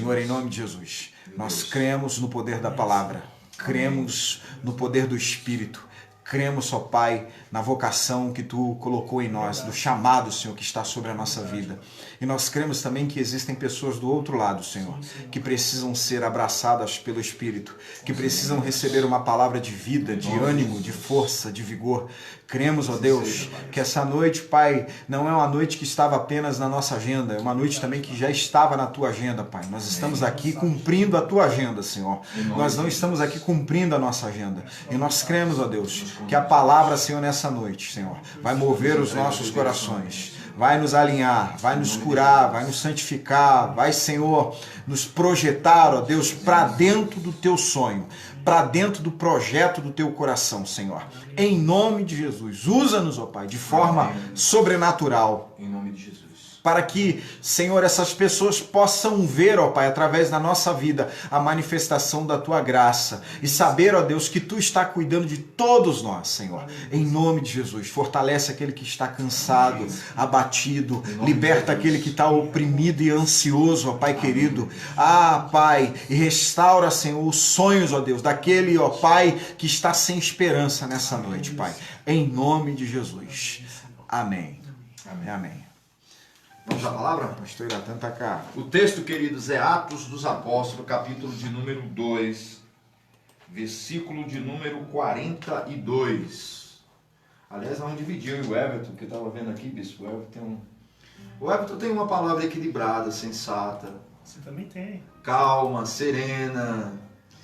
Senhor, em nome de Jesus, nós cremos no poder da palavra, cremos no poder do Espírito, cremos, ó Pai, na vocação que Tu colocou em nós, do chamado, Senhor, que está sobre a nossa vida. E nós cremos também que existem pessoas do outro lado, Senhor, que precisam ser abraçadas pelo Espírito, que precisam receber uma palavra de vida, de ânimo, de força, de vigor. Cremos, ó Deus, que essa noite, Pai, não é uma noite que estava apenas na nossa agenda, é uma noite também que já estava na Tua agenda, Pai. Nós estamos aqui cumprindo a Tua agenda, Senhor. Nós não estamos aqui cumprindo a nossa agenda. E nós cremos, ó Deus, que a palavra, Senhor, nessa noite, Senhor, vai mover os nossos corações, vai nos alinhar, vai nos curar, vai nos santificar, vai, Senhor, nos projetar, ó Deus, para dentro do Teu sonho, para dentro do projeto do Teu coração, Senhor. Em nome de Jesus, usa-nos, ó Pai, de forma sobrenatural. Em nome de Jesus. Para que, Senhor, essas pessoas possam ver, ó Pai, através da nossa vida, a manifestação da Tua graça. E saber, ó Deus, que Tu está cuidando de todos nós, Senhor. Em nome de Jesus, fortalece aquele que está cansado, abatido. Liberta aquele que está oprimido e ansioso, ó Pai querido. Ah, Pai, e restaura, Senhor, os sonhos, ó Deus, daquele, ó Pai, que está sem esperança nessa noite, Pai. Em nome de Jesus. Amém. Amém. Amém. Vamos à palavra? Pastor Iratan tá cá. O texto, queridos, é Atos dos Apóstolos, capítulo de número 2, versículo de número 42. Aliás, vamos dividir eu e o Everton, que eu estava vendo aqui, bispo. O Everton tem uma palavra equilibrada, sensata. Você também tem. Calma, serena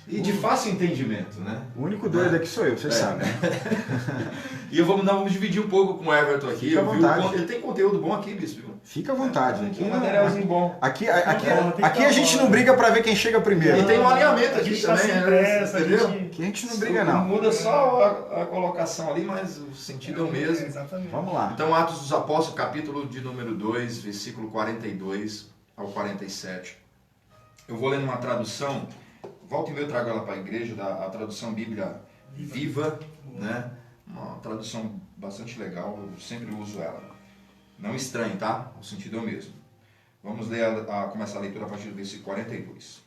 e de fácil entendimento, né? O único doido aqui sou eu, vocês sabem. E nós vamos dividir um pouco com o Everton aqui. Fica à vontade. Ele tem conteúdo bom aqui, bispo. Fica à vontade. Aqui um materialzinho bom. Aqui a gente não briga para ver quem chega primeiro. E tem um alinhamento aqui tá também, entendeu? Aqui a gente não briga, não. Muda só a colocação ali, mas o sentido é o mesmo. Exatamente. Vamos lá. Então, Atos dos Apóstolos, capítulo de número 2, versículo 42 ao 47. Eu vou ler numa tradução, volta e meia eu trago ela para a igreja, a tradução Bíblia Viva, né? Uma tradução bastante legal, eu sempre uso ela. Não estranhe, tá? O sentido é o mesmo. Vamos ler começar a leitura a partir do versículo 42.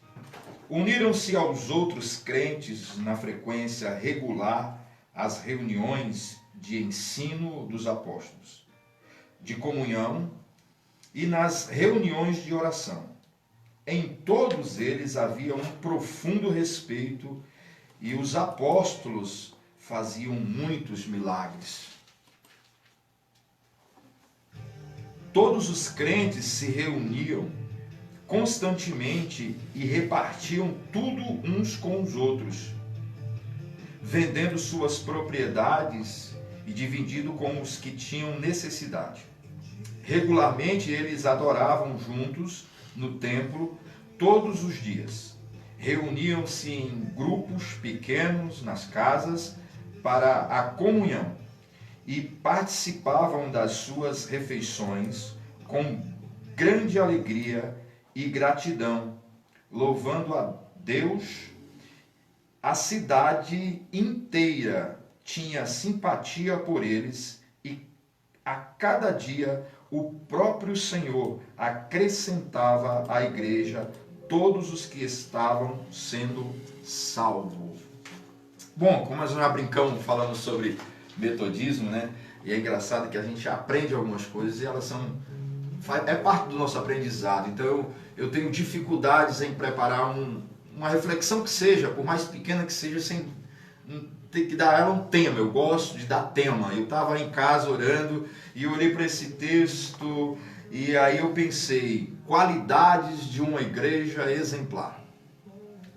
Uniram-se aos outros crentes na frequência regular às reuniões de ensino dos apóstolos, de comunhão e nas reuniões de oração. Em todos eles havia um profundo respeito e os apóstolos faziam muitos milagres. Todos os crentes se reuniam constantemente e repartiam tudo uns com os outros, vendendo suas propriedades e dividindo com os que tinham necessidade. Regularmente eles adoravam juntos no templo todos os dias. Reuniam-se em grupos pequenos nas casas para a comunhão e participavam das suas refeições com grande alegria e gratidão, louvando a Deus. A cidade inteira tinha simpatia por eles e a cada dia o próprio Senhor acrescentava à igreja todos os que estavam sendo salvos. Bom, como nós já brincamos falando sobre metodismo, né? E é engraçado que a gente aprende algumas coisas e elas é parte do nosso aprendizado. Então eu tenho dificuldades em preparar uma reflexão que seja, por mais pequena que seja, sem ter que dar ela um tema. Eu gosto de dar tema. Eu estava em casa orando e eu olhei para esse texto e aí eu pensei, qualidades de uma igreja exemplar.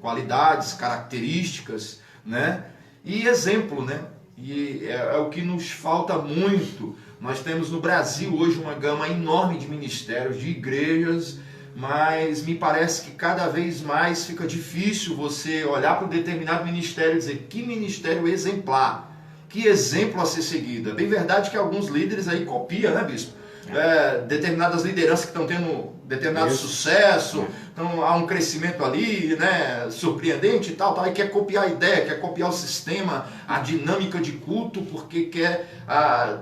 Qualidades, características, né? E exemplo, né? E é o que nos falta muito. Nós temos no Brasil hoje uma gama enorme de ministérios, de igrejas, mas me parece que cada vez mais fica difícil você olhar para um determinado ministério e dizer que ministério exemplar, que exemplo a ser seguido. É bem verdade que alguns líderes aí copiam, né, bispo? Determinadas lideranças que estão tendo determinado sucesso, então há um crescimento ali, né, surpreendente e tal, e quer copiar a ideia, quer copiar o sistema, a dinâmica de culto, porque quer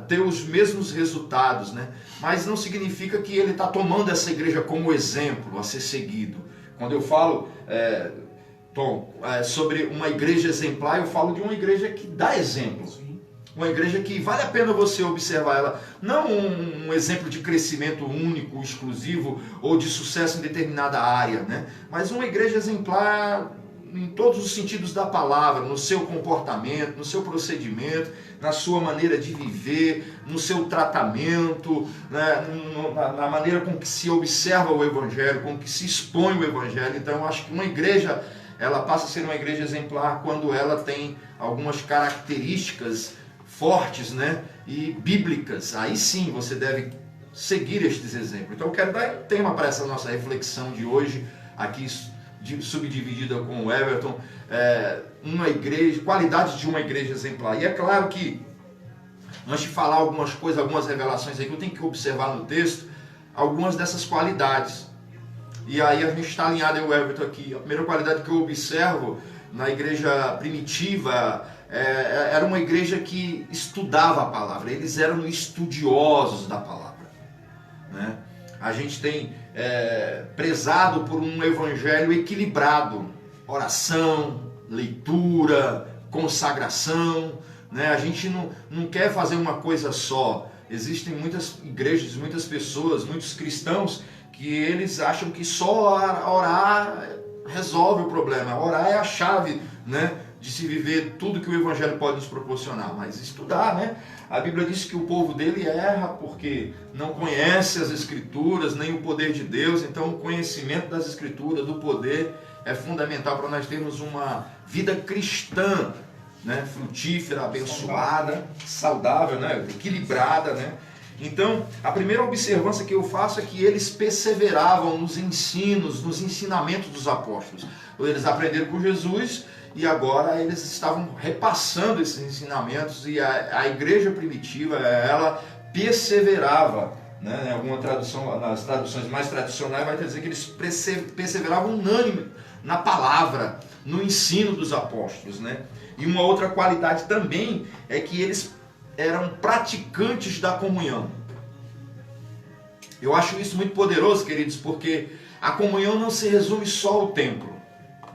ter os mesmos resultados, né? Mas não significa que ele está tomando essa igreja como exemplo a ser seguido, Quando eu falo, Tom, sobre uma igreja exemplar, eu falo de uma igreja que dá exemplo. Sim. Uma igreja que vale a pena você observar ela. Não um exemplo de crescimento único, exclusivo ou de sucesso em determinada área, né? Mas uma igreja exemplar em todos os sentidos da palavra, no seu comportamento, no seu procedimento, na sua maneira de viver, no seu tratamento, né? Na maneira com que se observa o Evangelho, com que se expõe o Evangelho. Então eu acho que uma igreja, ela passa a ser uma igreja exemplar quando ela tem algumas características fortes, né, e bíblicas. Aí sim você deve seguir estes exemplos. Então eu quero dar um tema para essa nossa reflexão de hoje, aqui subdividida com o Everton, uma igreja, qualidade de uma igreja exemplar. E é claro que, antes de falar algumas coisas, algumas revelações aí que eu tenho que observar no texto, algumas dessas qualidades. E aí a gente está alinhado, eu, Everton, aqui. A primeira qualidade que eu observo na igreja primitiva era uma igreja que estudava a palavra. Eles eram estudiosos da palavra, né? A gente tem prezado por um evangelho equilibrado, oração, leitura, consagração, né? A gente não quer fazer uma coisa só. Existem muitas igrejas, muitas pessoas, muitos cristãos que eles acham que só orar resolve o problema. Orar é a chave, né, de se viver tudo que o Evangelho pode nos proporcionar. Mas estudar, né? A Bíblia diz que o povo dele erra porque não conhece as Escrituras, nem o poder de Deus. Então o conhecimento das Escrituras, do poder, é fundamental para nós termos uma vida cristã, né, frutífera, abençoada, saudável, né, equilibrada, né? Então, a primeira observância que eu faço é que eles perseveravam nos ensinos, nos ensinamentos dos apóstolos. Eles aprenderam com Jesus e agora eles estavam repassando esses ensinamentos, e a igreja primitiva, ela perseverava, né? Em alguma tradução, nas traduções mais tradicionais, vai dizer que eles perseveravam unânime na palavra, no ensino dos apóstolos, né? E uma outra qualidade também é que eles eram praticantes da comunhão. Eu acho isso muito poderoso, queridos, porque a comunhão não se resume só ao templo,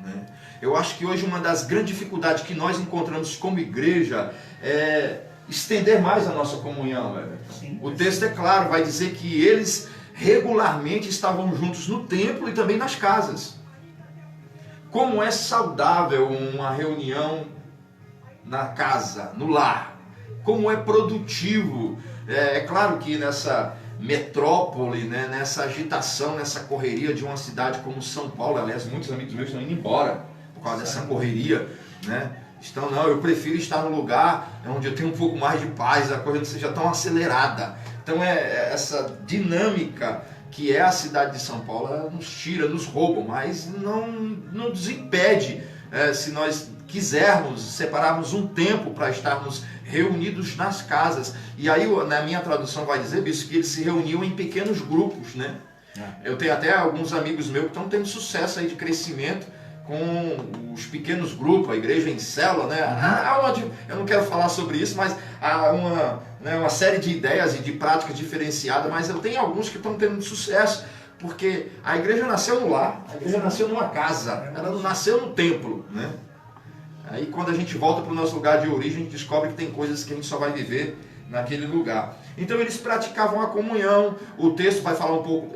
né? Eu acho que hoje uma das grandes dificuldades que nós encontramos como igreja é estender mais a nossa comunhão. Sim. O texto é claro, vai dizer que eles regularmente estavam juntos no templo e também nas casas. Como é saudável uma reunião na casa, no lar? Como é produtivo? É claro que nessa metrópole, né, nessa agitação, nessa correria de uma cidade como São Paulo, aliás, muitos amigos meus estão indo embora por causa dessa correria, né? Eu prefiro estar no lugar onde eu tenho um pouco mais de paz, a coisa não seja tão acelerada. Então essa dinâmica que é a cidade de São Paulo, ela nos tira, nos rouba, mas não nos impede, se nós quisermos, separarmos um tempo para estarmos reunidos nas casas. E aí na minha tradução vai dizer, bispo, que eles se reuniam em pequenos grupos, né? Eu tenho até alguns amigos meus que estão tendo sucesso aí de crescimento com os pequenos grupos, a igreja em célula, né? Eu não quero falar sobre isso, mas há uma série de ideias e de práticas diferenciadas, mas eu tenho alguns que estão tendo sucesso, porque a igreja nasceu no lar, a igreja nasceu numa casa, ela não nasceu no templo, né? Aí quando a gente volta para o nosso lugar de origem, a gente descobre que tem coisas que a gente só vai viver naquele lugar. Então eles praticavam a comunhão. O texto vai falar um pouco,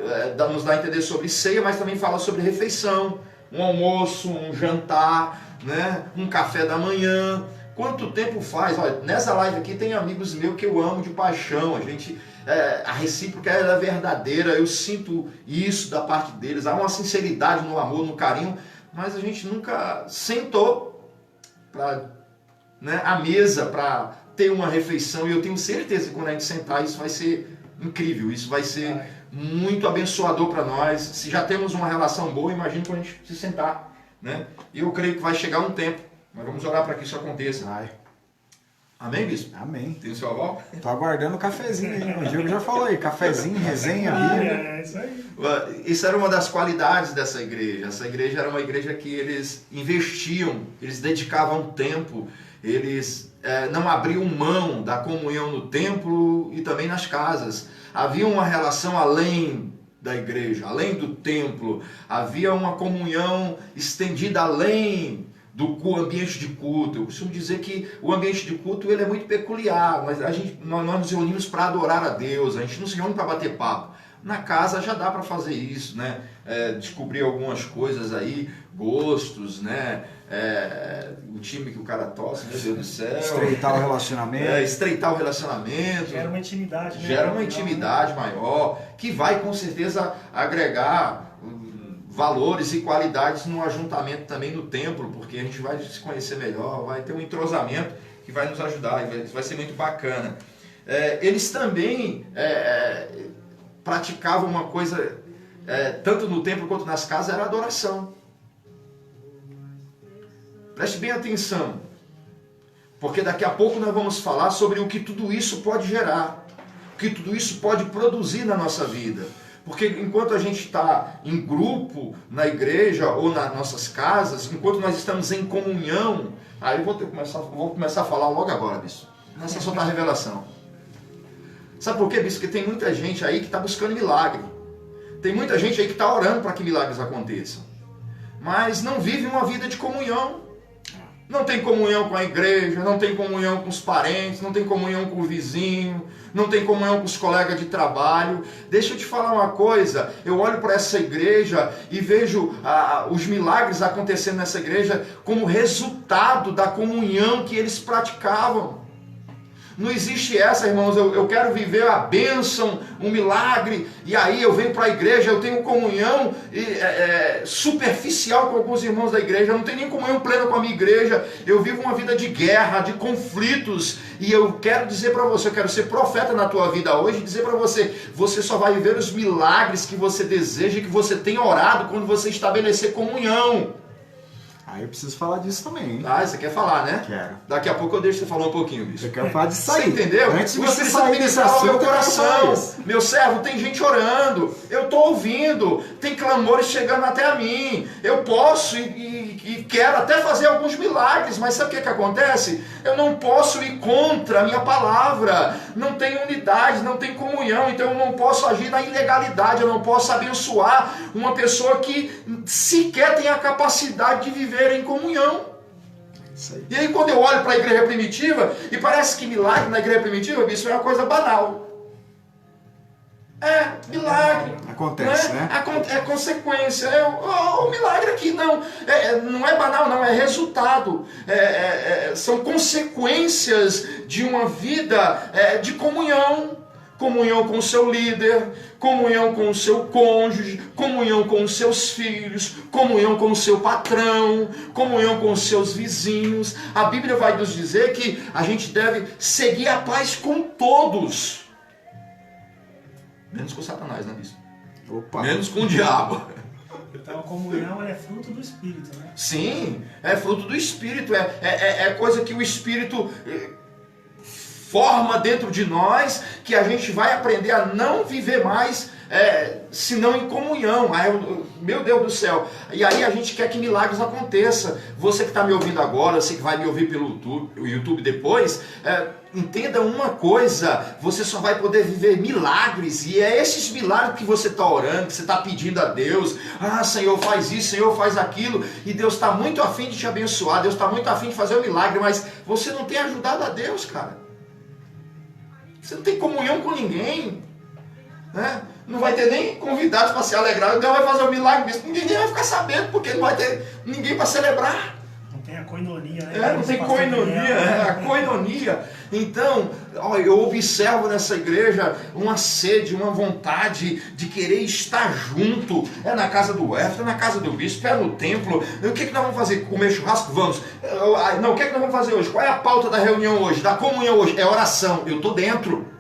nos dá a entender sobre ceia, mas também fala sobre refeição, um almoço, um jantar, né? Um café da manhã. Quanto tempo faz? Olha, nessa live aqui tem amigos meus que eu amo de paixão. A recíproca é verdadeira, eu sinto isso da parte deles. Há uma sinceridade no amor, no carinho, mas a gente nunca sentou à mesa para ter uma refeição, e eu tenho certeza que quando a gente sentar, isso vai ser incrível, isso vai ser muito abençoador para nós. Se já temos uma relação boa, imagine quando a gente se sentar, né? E eu creio que vai chegar um tempo, mas vamos orar para que isso aconteça. Amém, bispo? Amém. Tem o seu aval? Tô aguardando o cafezinho aí. O Diego já falou aí, cafezinho, resenha, Bíblia. É isso aí. Isso era uma das qualidades dessa igreja. Essa igreja era uma igreja que eles investiam, eles dedicavam tempo, eles não abriam mão da comunhão no templo e também nas casas. Havia uma relação além da igreja, além do templo. Havia uma comunhão estendida além do ambiente de culto. Eu costumo dizer que o ambiente de culto ele é muito peculiar, mas nós nos reunimos para adorar a Deus, a gente não se reúne para bater papo. Na casa já dá para fazer isso, né? Descobrir algumas coisas aí, gostos, né? O time que o cara torce, meu Deus do céu. Estreitar o relacionamento. Estreitar o relacionamento. Gera uma intimidade, né? Gera uma intimidade maior, que vai com certeza agregar valores e qualidades no ajuntamento também no templo, porque a gente vai se conhecer melhor, vai ter um entrosamento que vai nos ajudar, e vai ser muito bacana. Eles também praticavam uma coisa, tanto no templo quanto nas casas, era a adoração. Preste bem atenção, porque daqui a pouco nós vamos falar sobre o que tudo isso pode gerar, o que tudo isso pode produzir na nossa vida. Porque enquanto a gente está em grupo na igreja ou nas nossas casas, enquanto nós estamos em comunhão, aí eu vou começar a falar logo agora, bispo. Nessa só tá a revelação. Sabe por quê, bispo? Porque tem muita gente aí que está buscando milagre. Tem muita gente aí que está orando para que milagres aconteçam. Mas não vive uma vida de comunhão. Não tem comunhão com a igreja, não tem comunhão com os parentes, não tem comunhão com o vizinho, não tem comunhão com os colegas de trabalho. Deixa eu te falar uma coisa, eu olho para essa igreja e vejo os milagres acontecendo nessa igreja como resultado da comunhão que eles praticavam. Não existe essa, irmãos, eu quero viver a bênção, um milagre, e aí eu venho para a igreja, eu tenho comunhão superficial com alguns irmãos da igreja, eu não tenho nem comunhão plena com a minha igreja, eu vivo uma vida de guerra, de conflitos, e eu quero dizer para você, eu quero ser profeta na tua vida hoje, e dizer para você, você só vai viver os milagres que você deseja, que você tem orado quando você estabelecer comunhão. Aí eu preciso falar disso também, hein? Ah, você quer falar, né? Quero. Daqui a pouco eu deixo você falar um pouquinho, bicho. Eu quero falar disso Você aí. entendeu? Antes de você sair desse ministrar o meu assunto, eu quero falar coração. isso. Meu servo, tem gente orando. Eu estou ouvindo. Tem clamores chegando até a mim. Eu posso e quero até fazer alguns milagres. Mas sabe o que acontece? Eu não posso ir contra a minha palavra. Não tem unidade, não tem comunhão. Então eu não posso agir na ilegalidade. Eu não posso abençoar uma pessoa que sequer tem a capacidade de viver em comunhão. E aí quando eu olho para a igreja primitiva, e parece que milagre na igreja primitiva, isso é uma coisa banal. Milagre. Acontece, né? É consequência. O milagre aqui não. Não é banal, não. É resultado. São consequências de uma vida de comunhão. Comunhão com o seu líder, comunhão com o seu cônjuge, comunhão com os seus filhos, comunhão com o seu patrão, comunhão com os seus vizinhos. A Bíblia vai nos dizer que a gente deve seguir a paz com todos. Menos com Satanás, né, bispo? Opa. Menos com o diabo. Então a comunhão é fruto do Espírito, né? Sim, é fruto do Espírito, é coisa que o Espírito forma dentro de nós, que a gente vai aprender a não viver mais senão em comunhão. Meu Deus do céu. E aí a gente quer que milagres aconteçam. Você que está me ouvindo agora, você que vai me ouvir pelo YouTube depois, entenda uma coisa, você só vai poder viver milagres, e é esses milagres que você está orando, que você está pedindo a Deus. Senhor, faz isso, Senhor, faz aquilo, e Deus está muito afim de te abençoar, Deus está muito afim de fazer o milagre, mas você não tem ajudado a Deus, cara. Você não tem comunhão com ninguém, né? Não vai ter nem convidados para se alegrar. Deus vai fazer um milagre, ninguém vai ficar sabendo, porque não vai ter ninguém para celebrar. Não tem a coinonia, né? Não tem coinonia, a coinonia. Então, eu observo nessa igreja uma sede, uma vontade de querer estar junto. É na casa do Éfeso, é na casa do bispo, é no templo. O que nós vamos fazer? Comer churrasco? Vamos. Não, o que nós vamos fazer hoje? Qual é a pauta da reunião hoje? Da comunhão hoje? É oração. Eu estou dentro.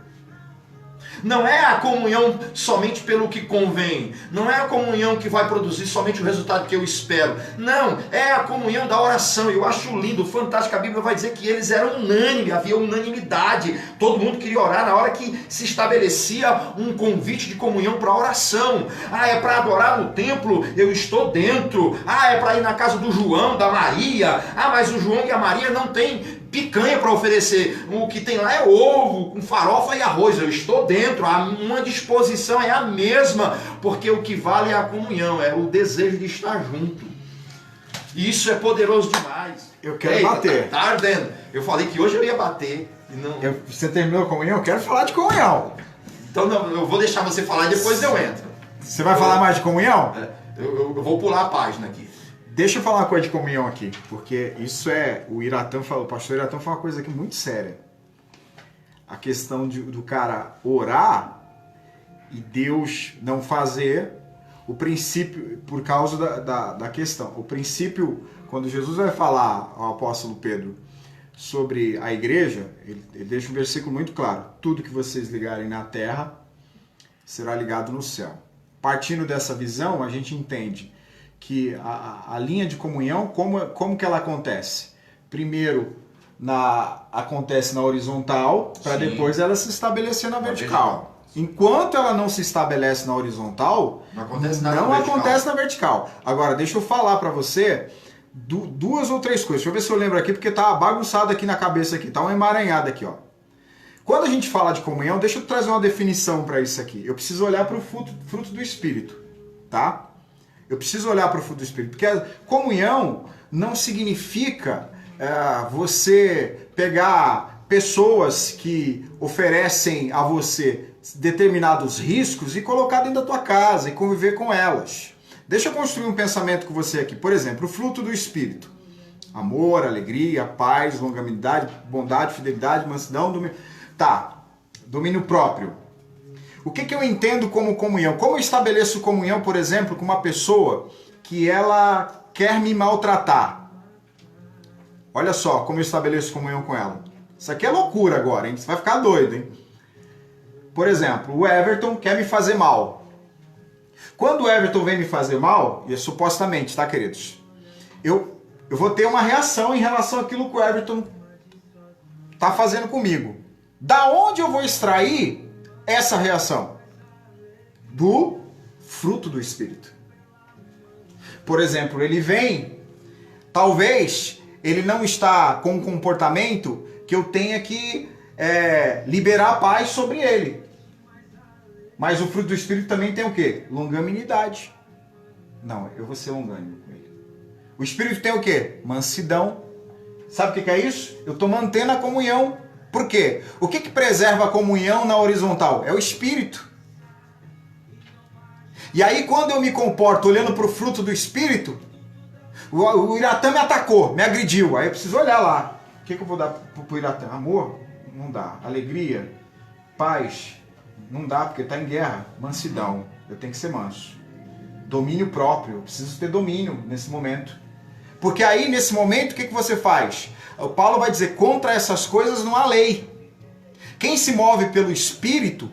Não é a comunhão somente pelo que convém. Não é a comunhão que vai produzir somente o resultado que eu espero. Não, é a comunhão da oração. Eu acho lindo, fantástico. A Bíblia vai dizer que eles eram unânimes, havia unanimidade. Todo mundo queria orar na hora que se estabelecia um convite de comunhão para oração. É para adorar no templo, eu estou dentro. É para ir na casa do João, da Maria. Mas o João e a Maria não têm picanha para oferecer. O que tem lá é ovo, com farofa e arroz. Eu estou dentro. Uma disposição é a mesma, porque o que vale é a comunhão, é o desejo de estar junto. E isso é poderoso demais. Eu quero bater. Tá ardendo. Eu falei que hoje eu ia bater. E não... Você terminou a comunhão? Eu quero falar de comunhão. Então não, eu vou deixar você falar e depois eu entro. Você vai falar mais de comunhão? Eu vou pular a página aqui. Deixa eu falar uma coisa de comunhão aqui, porque isso o Iratã falou, o pastor Iratã falou uma coisa aqui muito séria. A questão do cara orar e Deus não fazer, o princípio, por causa da questão. O princípio, quando Jesus vai falar ao apóstolo Pedro sobre a igreja, ele deixa um versículo muito claro. Tudo que vocês ligarem na terra será ligado no céu. Partindo dessa visão, a gente entende que a linha de comunhão, como que ela acontece? Primeiro, acontece na horizontal, para depois ela se estabelecer na vertical. Enquanto ela não se estabelece na horizontal, não acontece na vertical. Agora, deixa eu falar para você duas ou três coisas. Deixa eu ver se eu lembro aqui, porque tá bagunçado aqui na cabeça aqui, tá uma emaranhada aqui, ó. Quando a gente fala de comunhão, deixa eu trazer uma definição para isso aqui. Eu preciso olhar para o fruto do Espírito, tá? Eu preciso olhar para o fruto do Espírito, porque a comunhão não significa você pegar pessoas que oferecem a você determinados riscos e colocar dentro da tua casa e conviver com elas. Deixa eu construir um pensamento com você aqui. Por exemplo, o fruto do Espírito. Amor, alegria, paz, longanimidade, bondade, fidelidade, mansidão, domínio próprio. O que eu entendo como comunhão? Como eu estabeleço comunhão, por exemplo, com uma pessoa que ela quer me maltratar? Olha só como eu estabeleço comunhão com ela. Isso aqui é loucura agora, hein? Você vai ficar doido, hein? Por exemplo, o Everton quer me fazer mal. Quando o Everton vem me fazer mal, e supostamente, tá, queridos? Eu vou ter uma reação em relação àquilo que o Everton tá fazendo comigo. Da onde eu vou extrair essa reação? Do fruto do Espírito. Por exemplo, ele vem, talvez ele não está com um comportamento que eu tenha que liberar a paz sobre ele. Mas o fruto do Espírito também tem o quê? Longanimidade. Não, eu vou ser longânimo com ele. O Espírito tem o quê? Mansidão. Sabe o que é isso? Eu estou mantendo a comunhão. Por quê? O que preserva a comunhão na horizontal? É o Espírito. E aí quando eu me comporto olhando para o fruto do Espírito, o Iratã me atacou, me agrediu. Aí eu preciso olhar lá. O que eu vou dar para o Iratã? Amor? Não dá. Alegria? Paz? Não dá, porque está em guerra. Mansidão. Eu tenho que ser manso. Domínio próprio. Eu preciso ter domínio nesse momento. Porque aí, nesse momento, o que você faz? O Paulo vai dizer, contra essas coisas não há lei. Quem se move pelo Espírito,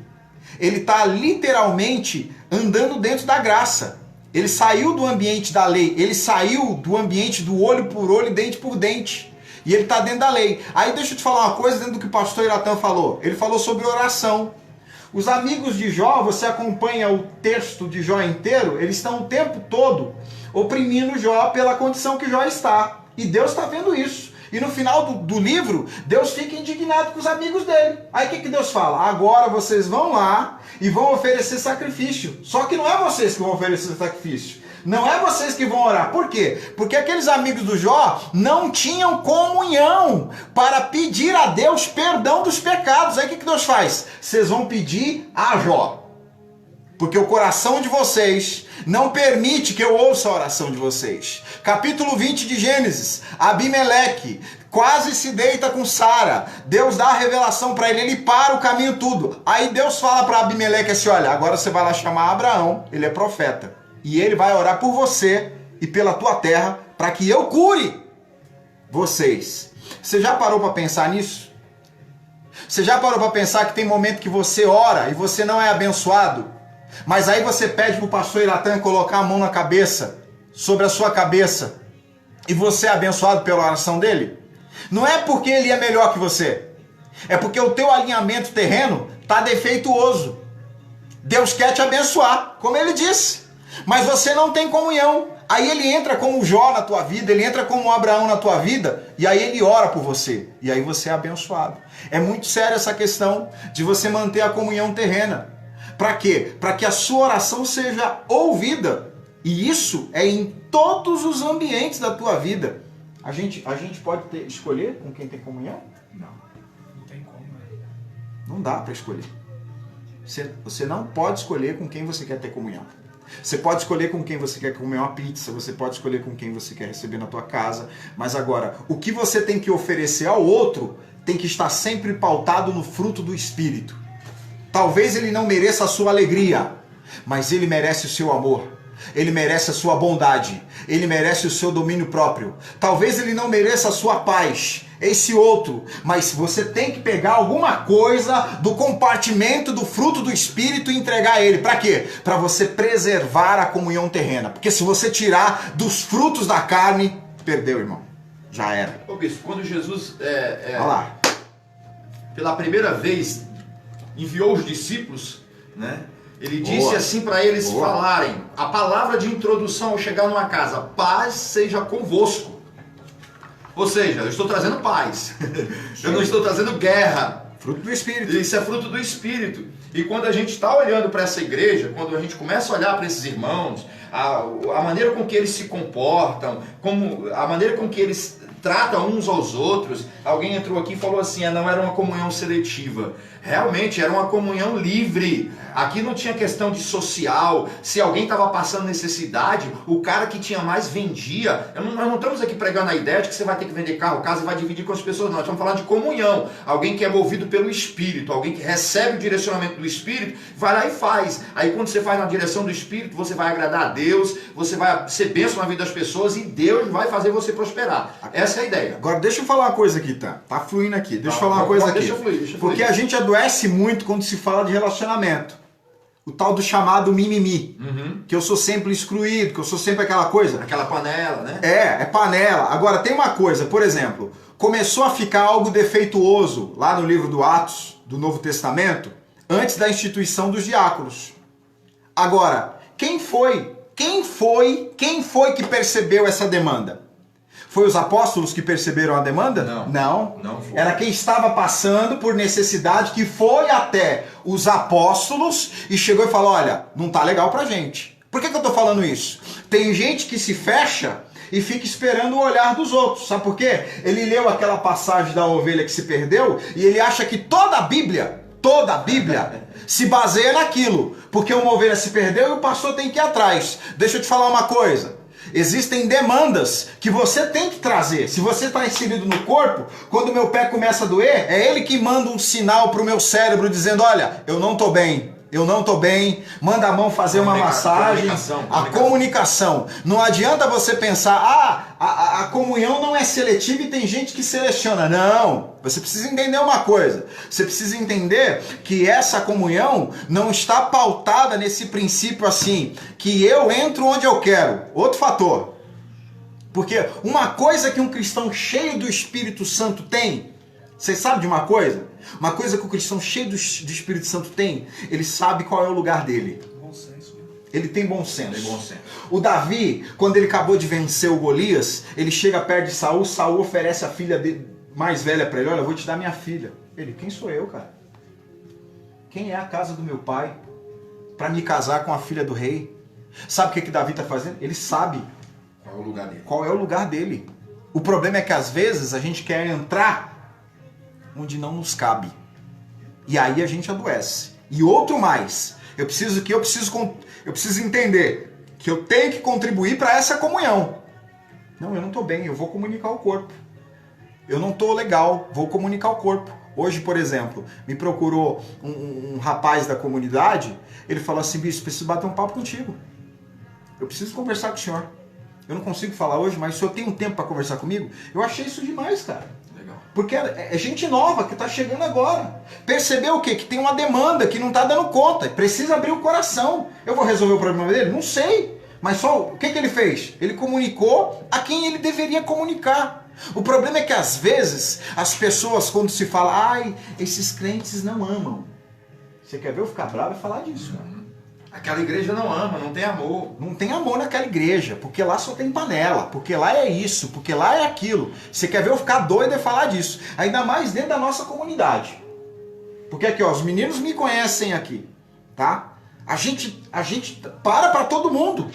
ele está literalmente andando dentro da graça. Ele saiu do ambiente da lei. Ele saiu do ambiente do olho por olho, dente por dente. E ele está dentro da lei. Aí deixa eu te falar uma coisa dentro do que o pastor Iratã falou. Ele falou sobre oração. Os amigos de Jó, você acompanha o texto de Jó inteiro, eles estão o tempo todo oprimindo Jó pela condição que Jó está. E Deus está vendo isso. E no final do livro, Deus fica indignado com os amigos dele. Aí o que Deus fala? Agora vocês vão lá e vão oferecer sacrifício. Só que não é vocês que vão oferecer sacrifício. Não é vocês que vão orar. Por quê? Porque aqueles amigos do Jó não tinham comunhão para pedir a Deus perdão dos pecados. Aí o que Deus faz? Vocês vão pedir a Jó. Porque o coração de vocês não permite que eu ouça a oração de vocês. Capítulo 20 de Gênesis. Abimeleque quase se deita com Sara. Deus dá a revelação para ele, ele para o caminho tudo. Aí Deus fala para Abimeleque assim, olha, agora você vai lá chamar Abraão, ele é profeta. E ele vai orar por você e pela tua terra para que eu cure vocês. Você já parou para pensar nisso? Você já parou para pensar que tem momento que você ora e você não é abençoado? Mas aí você pede para o pastor Iratã colocar a mão na cabeça, sobre a sua cabeça, e você é abençoado pela oração dele? Não é porque ele é melhor que você. É porque o teu alinhamento terreno está defeituoso. Deus quer te abençoar, como ele disse. Mas você não tem comunhão. Aí ele entra como Jó na tua vida, ele entra como Abraão na tua vida, e aí ele ora por você, e aí você é abençoado. É muito sério essa questão de você manter a comunhão terrena. Para quê? Para que a sua oração seja ouvida. E isso é em todos os ambientes da tua vida. A gente pode escolher com quem tem comunhão? Não tem como, né? Não dá para escolher. Você não pode escolher com quem você quer ter comunhão. Você pode escolher com quem você quer comer uma pizza, você pode escolher com quem você quer receber na tua casa, mas agora, o que você tem que oferecer ao outro tem que estar sempre pautado no fruto do Espírito. Talvez ele não mereça a sua alegria, mas ele merece o seu amor. Ele merece a sua bondade, ele merece o seu domínio próprio. Talvez ele não mereça a sua paz, esse outro, mas você tem que pegar alguma coisa do compartimento do fruto do Espírito e entregar a ele. Para quê? Para você preservar a comunhão terrena. Porque se você tirar dos frutos da carne, perdeu, irmão. Já era. Ô bispo, quando Jesus Olha lá. pela primeira vez enviou os discípulos, né? Ele disse Boa. assim para eles Boa. falarem a palavra de introdução ao chegar numa casa: paz seja convosco. Ou seja, eu estou trazendo paz. Eu não estou trazendo guerra. Fruto do Espírito. Isso é fruto do Espírito. E quando a gente está olhando para essa igreja, quando a gente começa a olhar para esses irmãos, a maneira com que eles se comportam, a maneira com que eles tratam uns aos outros. Alguém entrou aqui e falou assim: não era uma comunhão seletiva. Realmente era uma comunhão livre. Aqui não tinha questão de social. Se alguém estava passando necessidade, o cara que tinha mais vendia. Nós não estamos aqui pregando a ideia de que você vai ter que vender carro, casa e vai dividir com as pessoas. Não, nós estamos falando de comunhão. Alguém que é movido pelo Espírito, alguém que recebe o direcionamento do Espírito, vai lá e faz. Aí quando você faz na direção do Espírito, você vai agradar a Deus, você vai ser bênção na vida das pessoas e Deus vai fazer você prosperar. Essa é a ideia. Agora deixa eu falar uma coisa aqui, tá? Tá fluindo aqui. Deixa eu falar uma coisa aqui. Deixa fluir. Porque a gente adoece muito quando se fala de relacionamento. O tal do chamado mimimi. Que eu sou sempre excluído, que eu sou sempre aquela coisa. Aquela panela, né? É panela. Agora tem uma coisa, por exemplo, começou a ficar algo defeituoso lá no livro do Atos, do Novo Testamento, antes da instituição dos diáconos. Agora, quem foi que percebeu essa demanda? Foi os apóstolos que perceberam a demanda? Não foi. Era quem estava passando por necessidade, que foi até os apóstolos e chegou e falou: olha, não tá legal pra gente. Por que eu tô falando isso? Tem gente que se fecha e fica esperando o olhar dos outros. Sabe por quê? Ele leu aquela passagem da ovelha que se perdeu e ele acha que toda a Bíblia se baseia naquilo. Porque uma ovelha se perdeu e o pastor tem que ir atrás. Deixa eu te falar uma coisa. Existem demandas que você tem que trazer. Se você está inserido no corpo, quando o meu pé começa a doer, é ele que manda um sinal para o meu cérebro dizendo: olha, eu não estou bem. Manda a mão fazer uma massagem. A comunicação. Não adianta você pensar: a comunhão não é seletiva e tem gente que seleciona. Não. Você precisa entender uma coisa. Você precisa entender que essa comunhão não está pautada nesse princípio assim, que eu entro onde eu quero. Outro fator. Porque uma coisa que um cristão cheio do Espírito Santo tem, vocês sabem de uma coisa? Uma coisa que o cristão cheio do Espírito Santo tem, ele sabe qual é o lugar dele. Bom senso. Ele tem bom senso. O Davi, quando ele acabou de vencer o Golias, ele chega perto de Saul, Saul oferece a filha dele, mais velha para ele: olha, eu vou te dar minha filha. Ele: quem sou eu, cara? Quem é a casa do meu pai para me casar com a filha do rei? Sabe o que Davi está fazendo? Ele sabe qual é o lugar dele. O problema é que às vezes a gente quer entrar onde não nos cabe. E aí a gente adoece. E outro mais, eu preciso entender que eu tenho que contribuir para essa comunhão. Não, eu não estou bem, eu vou comunicar ao corpo. Eu não estou legal, vou comunicar ao corpo. Hoje, por exemplo, me procurou um rapaz da comunidade, ele falou assim: bispo, preciso bater um papo contigo. Eu preciso conversar com o senhor. Eu não consigo falar hoje, mas o senhor tem um tempo para conversar comigo? Eu achei isso demais, cara. Porque é gente nova que está chegando agora. Percebeu o quê? Que tem uma demanda, que não está dando conta. Precisa abrir o coração. Eu vou resolver o problema dele? Não sei. Mas só o que ele fez? Ele comunicou a quem ele deveria comunicar. O problema é que às vezes as pessoas, quando se fala: ai, esses crentes não amam. Você quer ver eu ficar bravo e falar disso? Aquela igreja não ama, não tem amor. Não tem amor naquela igreja, porque lá só tem panela, porque lá é isso, porque lá é aquilo. Você quer ver eu ficar doido e falar disso. Ainda mais dentro da nossa comunidade. Porque aqui, ó, os meninos me conhecem aqui, tá? A gente para todo mundo.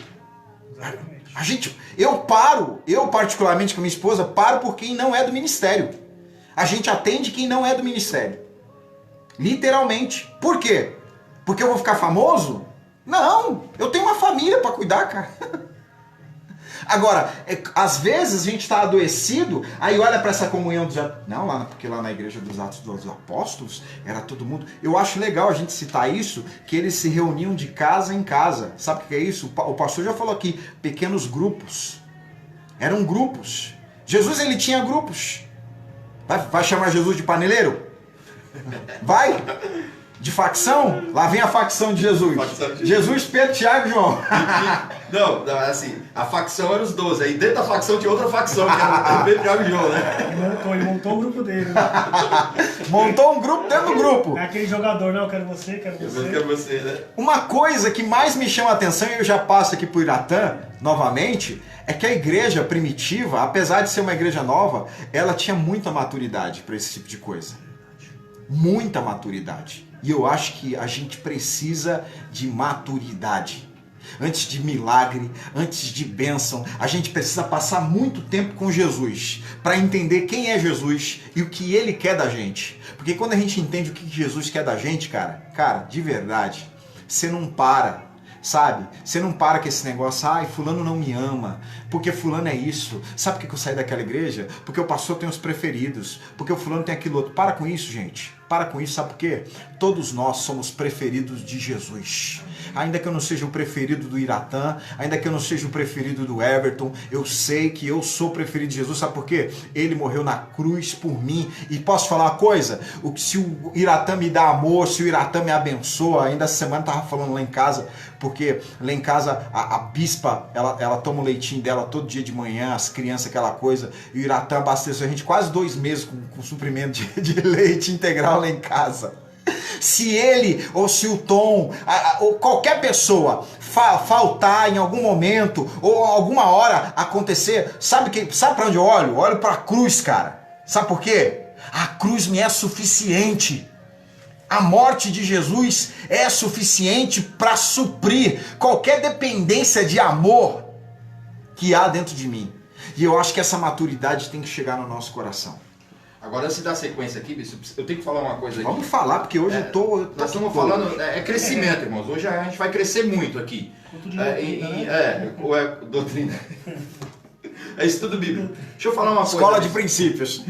Eu particularmente com minha esposa, paro por quem não é do ministério. A gente atende quem não é do ministério. Literalmente. Por quê? Porque eu vou ficar famoso? Não, eu tenho uma família para cuidar, cara. Agora, às vezes a gente está adoecido, aí olha para essa comunhão dos... Não, porque lá na igreja dos Atos dos Apóstolos era todo mundo... Eu acho legal a gente citar isso, que eles se reuniam de casa em casa. Sabe o que é isso? O pastor já falou aqui, pequenos grupos. Eram grupos. Jesus, ele tinha grupos. Vai chamar Jesus de paneleiro? Vai? De facção? Lá vem a facção de Jesus. Jesus, Pedro, Tiago e João. Não, assim, a facção era os 12. Aí dentro da facção tinha outra facção, que era o Pedro, Tiago e João, né? Ele montou o grupo dele, né? Montou um grupo dentro do grupo. É aquele jogador, não, quero você, quero você. Eu quero você, né? Uma coisa que mais me chama a atenção, e eu já passo aqui pro Iratã, novamente, é que a igreja primitiva, apesar de ser uma igreja nova, ela tinha muita maturidade para esse tipo de coisa. Muita maturidade. E eu acho que a gente precisa de maturidade. Antes de milagre, antes de bênção, a gente precisa passar muito tempo com Jesus para entender quem é Jesus e o que ele quer da gente. Porque quando a gente entende o que Jesus quer da gente, cara, de verdade, você não para. Sabe? Você não para com esse negócio, ai, fulano não me ama, porque fulano é isso. Sabe por que eu saí daquela igreja? Porque o pastor tem os preferidos, porque o fulano tem aquilo outro. Para com isso, gente. Para com isso, sabe por quê? Todos nós somos preferidos de Jesus. Ainda que eu não seja o preferido do Iratã, ainda que eu não seja o preferido do Everton, eu sei que eu sou preferido de Jesus. Sabe por quê? Ele morreu na cruz por mim. E posso falar uma coisa? Se o Iratã me dá amor, se o Iratã me abençoa, ainda essa semana eu estava falando lá em casa, porque lá em casa a bispa, ela toma o leitinho dela todo dia de manhã, as crianças, aquela coisa, e o Iratã abasteceu a gente quase 2 meses com suprimento de leite integral lá em casa. Se ele, ou se o Tom, ou qualquer pessoa faltar em algum momento, ou alguma hora acontecer, sabe para onde eu olho? Eu olho para a cruz, cara. Sabe por quê? A cruz me é suficiente. A morte de Jesus é suficiente para suprir qualquer dependência de amor que há dentro de mim. E eu acho que essa maturidade tem que chegar no nosso coração. Agora, se dá sequência aqui, bispo, eu tenho que falar uma coisa aqui. Vamos falar, porque hoje eu tô nós estamos falando, é crescimento, irmãos. Hoje a gente vai crescer muito aqui. Culto de doutrina, ou é doutrina. É estudo bíblico. Deixa eu falar uma coisa. Escola de princípios.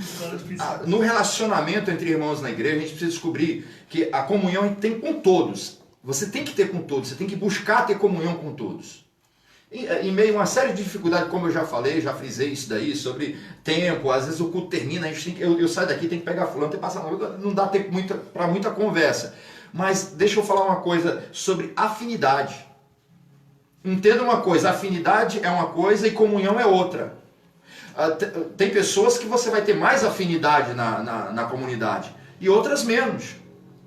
No relacionamento entre irmãos na igreja, a gente precisa descobrir que a comunhão a gente tem com todos. Você tem que ter com todos, você tem que buscar ter comunhão com todos. Em meio a uma série de dificuldades, como eu já falei, já frisei isso daí, sobre tempo, às vezes o culto termina, a gente tem que, eu saio daqui, tem que pegar fulano, tem que passar, não dá tempo para muita conversa. Mas deixa eu falar uma coisa sobre afinidade. Entenda uma coisa, afinidade é uma coisa e comunhão é outra. Tem pessoas que você vai ter mais afinidade na comunidade e outras menos.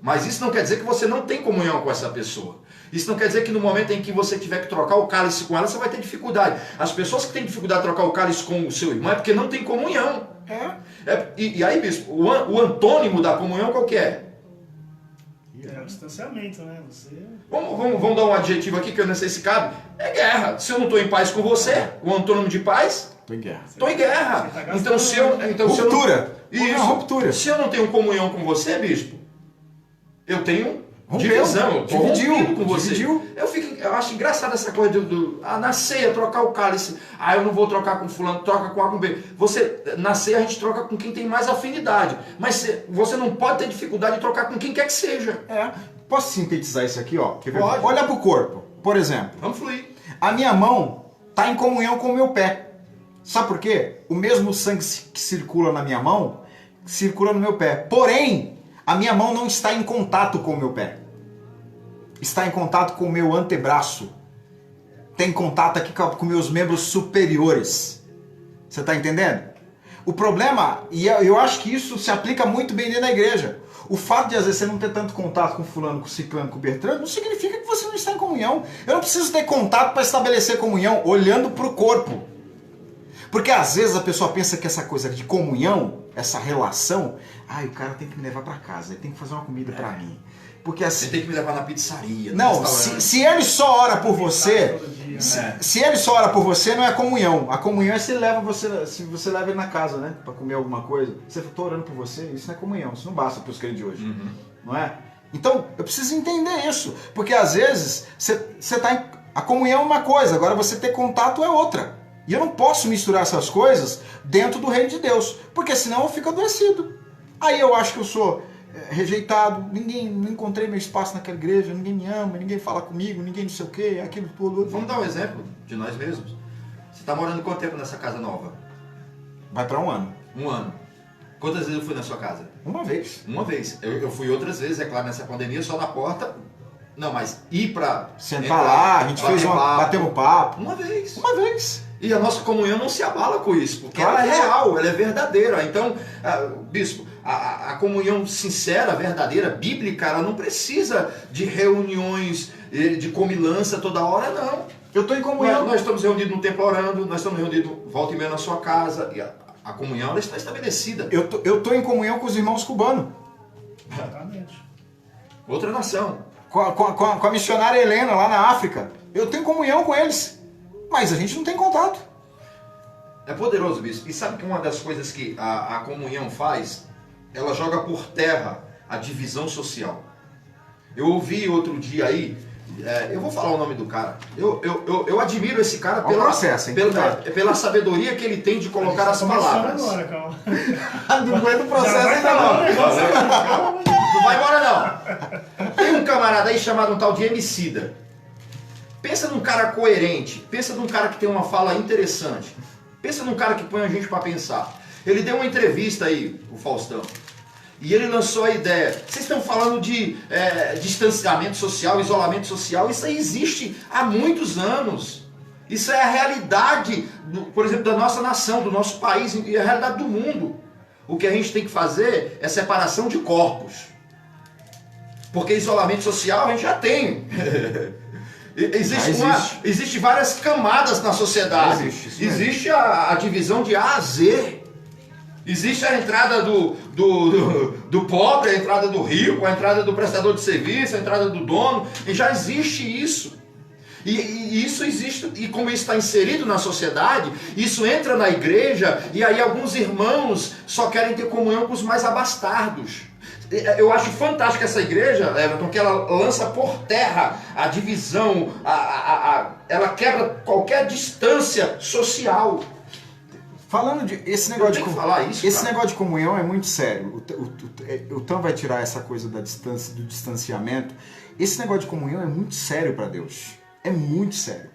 Mas isso não quer dizer que você não tem comunhão com essa pessoa. Isso não quer dizer que no momento em que você tiver que trocar o cálice com ela, você vai ter dificuldade. As pessoas que têm dificuldade de trocar o cálice com o seu irmão é porque não tem comunhão. E aí, bispo, o antônimo da comunhão qual que é? É o distanciamento, né? Vamos dar um adjetivo aqui que eu não sei se cabe. É guerra. Se eu não estou em paz com você, o antônimo de paz... Estou em guerra. Estou em guerra. Então, ruptura. Ruptura. Se eu não tenho comunhão com você, bispo, eu tenho divisão. Eu estou rompido com você. Eu acho engraçado essa coisa na ceia, trocar o cálice. Eu não vou trocar com fulano, troca com A com B. Na ceia a gente troca com quem tem mais afinidade. Mas você não pode ter dificuldade de trocar com quem quer que seja. Posso sintetizar isso aqui, ó? Pode. Olha pro corpo, por exemplo. Vamos fluir. A minha mão está em comunhão com o meu pé. Sabe por quê? O mesmo sangue que circula na minha mão, circula no meu pé. Porém, a minha mão não está em contato com o meu pé. Está em contato com o meu antebraço. Tem contato aqui com meus membros superiores. Você está entendendo? O problema, e eu acho que isso se aplica muito bem dentro da igreja. O fato de às vezes você não ter tanto contato com fulano, com ciclano, com Bertrand, não significa que você não estar em comunhão. Eu não preciso ter contato para estabelecer comunhão olhando para o corpo. Porque às vezes a pessoa pensa que essa coisa de comunhão, essa relação, o cara tem que me levar para casa, ele tem que fazer uma comida para mim. Porque assim, Você tem que me levar na pizzaria. não, se ele só ora por você, se ele só ora por você, não é comunhão. A comunhão é se você leva ele na casa, né? Para comer alguma coisa. Você está orando por você, isso não é comunhão, isso não basta para os crentes de hoje. Não é? Então, eu preciso entender isso. Porque às vezes, a comunhão é uma coisa, agora você ter contato é outra. E eu não posso misturar essas coisas dentro do reino de Deus, porque senão eu fico adoecido. Aí eu acho que eu sou rejeitado, não encontrei meu espaço naquela igreja, ninguém me ama, ninguém fala comigo, ninguém não sei o que, aquilo tudo. Vamos dar um exemplo de nós mesmos. Você está morando quanto tempo nessa casa nova? Vai para 1 ano. 1 ano. Quantas vezes eu fui na sua casa? Uma vez. Uma vez. Eu fui outras vezes, é claro, nessa pandemia, só na porta. Não, mas ir pra... Sentar lá, a gente batemos papo. Uma vez. Uma vez. E a nossa comunhão não se abala com isso, porque Claro. ela é real, ela é verdadeira. Então, bispo, a comunhão sincera, verdadeira, bíblica, ela não precisa de reuniões de comilança toda hora, não. Eu estou em comunhão. Nós estamos reunidos no templo orando, nós estamos reunidos volta e meia na sua casa, e a comunhão ela está estabelecida. Eu tô em comunhão com os irmãos cubanos. Exatamente. Outra nação. Com a missionária Helena lá na África. Eu tenho comunhão com eles. Mas a gente não tem contato. É poderoso, bispo. E sabe que uma das coisas que a comunhão faz? Ela joga por terra a divisão social. Eu ouvi outro dia aí, eu vou falar o nome do cara. Eu admiro esse cara pela sabedoria que ele tem de colocar as palavras. Agora, calma. Não foi do processo ainda não. Não vai embora não. Tem um camarada aí chamado um tal de Emicida. Pensa num cara coerente, pensa num cara que tem uma fala interessante, pensa num cara que põe a gente para pensar. Ele deu uma entrevista aí, o Faustão, e ele lançou a ideia. Vocês estão falando de distanciamento social, isolamento social, isso aí existe há muitos anos. Isso é a realidade, por exemplo, da nossa nação, do nosso país e a realidade do mundo. O que a gente tem que fazer é separação de corpos. Porque isolamento social a gente já tem. Existe várias camadas na sociedade. Existe a divisão de A a Z. Existe a entrada do pobre, a entrada do rico, a entrada do prestador de serviço, a entrada do dono. E já existe isso. E isso existe, e como isso está inserido na sociedade, isso entra na igreja, e aí alguns irmãos só querem ter comunhão com os mais abastardos. Eu acho fantástica essa igreja, Everton, que ela lança por terra a divisão, ela quebra qualquer distância social. Falando de esse negócio negócio de comunhão é muito sério. O Tam vai tirar essa coisa da distância, do distanciamento. Esse negócio de comunhão é muito sério para Deus. É muito sério.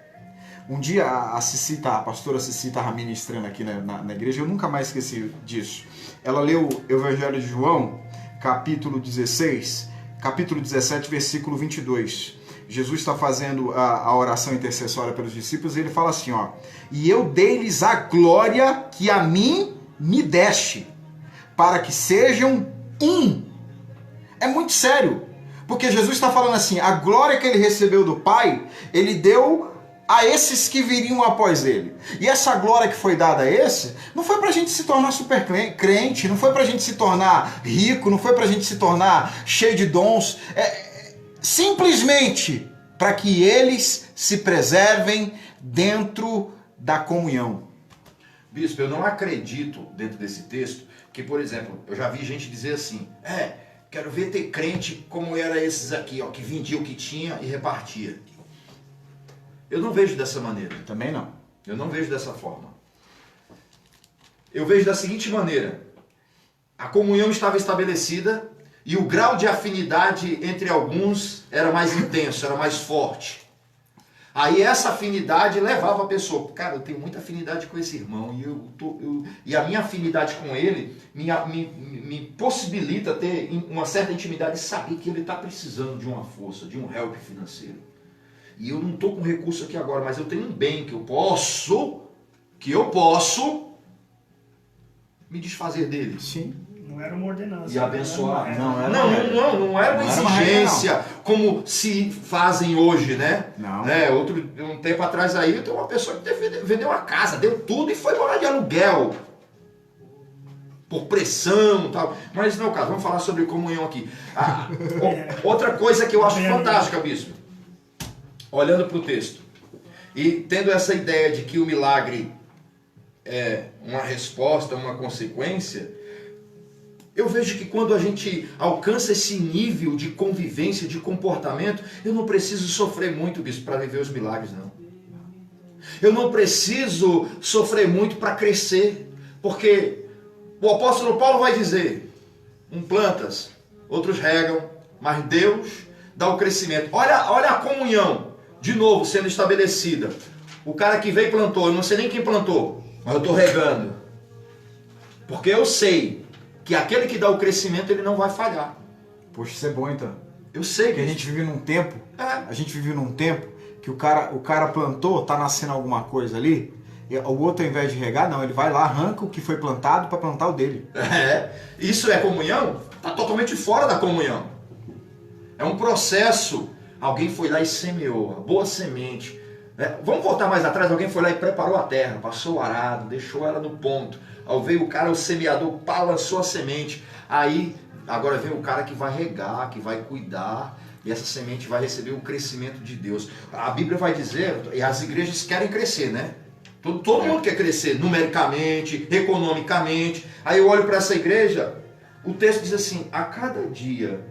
Um dia a pastora Cici estava ministrando aqui na igreja, eu nunca mais esqueci disso. Ela leu o Evangelho de João, capítulo 16, capítulo 17, versículo 22. Jesus está fazendo a oração intercessória pelos discípulos e ele fala assim, ó: e eu dei-lhes a glória que a mim me deste, para que sejam um. É muito sério, porque Jesus está falando assim, a glória que ele recebeu do Pai, ele deu a esses que viriam após ele. E essa glória que foi dada a esse, não foi pra gente se tornar super crente, não foi pra gente se tornar rico, não foi pra gente se tornar cheio de dons, simplesmente para que eles se preservem dentro da comunhão. Bispo, eu não acredito dentro desse texto que, por exemplo, eu já vi gente dizer assim, quero ver ter crente como era esses aqui, ó, que vendia o que tinha e repartia. Eu não vejo dessa maneira. Também não. Eu não vejo dessa forma. Eu vejo da seguinte maneira. A comunhão estava estabelecida e o grau de afinidade entre alguns era mais intenso, era mais forte. Aí essa afinidade levava a pessoa, cara, eu tenho muita afinidade com esse irmão e a minha afinidade com ele me possibilita ter uma certa intimidade e saber que ele está precisando de uma força, de um help financeiro. E eu não estou com recurso aqui agora, mas eu tenho um bem que eu posso me desfazer dele. Sim. Não era uma ordenança. E abençoar. Não, era Não era uma exigência como se fazem hoje, né? Não. Um tempo atrás aí, tem uma pessoa que vendeu uma casa, deu tudo e foi morar de aluguel. Por pressão e tal. Mas não, cara, vamos falar sobre comunhão aqui. Outra coisa que eu acho fantástica, bispo. Olhando para o texto. E tendo essa ideia de que o milagre é uma resposta, uma consequência, eu vejo que quando a gente alcança esse nível de convivência, de comportamento, eu não preciso sofrer muito, bispo, para viver os milagres, não. Eu não preciso sofrer muito para crescer, porque o apóstolo Paulo vai dizer, plantas, outros regam, mas Deus dá o crescimento. Olha a comunhão, de novo, sendo estabelecida. O cara que veio e plantou, eu não sei nem quem plantou, mas eu estou regando. Porque eu sei que aquele que dá o crescimento, ele não vai falhar. Poxa, isso é bom então. Eu sei que a gente vive num tempo, que o cara plantou, tá nascendo alguma coisa ali, e o outro, ao invés de regar, não, ele vai lá, arranca o que foi plantado para plantar o dele. Isso é comunhão? Está totalmente fora da comunhão. É um processo. Alguém foi lá e semeou, a boa semente. Vamos voltar mais atrás, alguém foi lá e preparou a terra, passou o arado, deixou ela no ponto. Aí veio o cara, o semeador, lançou a semente. Aí, agora vem o cara que vai regar, que vai cuidar, e essa semente vai receber o crescimento de Deus. A Bíblia vai dizer, e as igrejas querem crescer, né? Todo mundo quer crescer numericamente, economicamente. Aí eu olho para essa igreja, o texto diz assim, a cada dia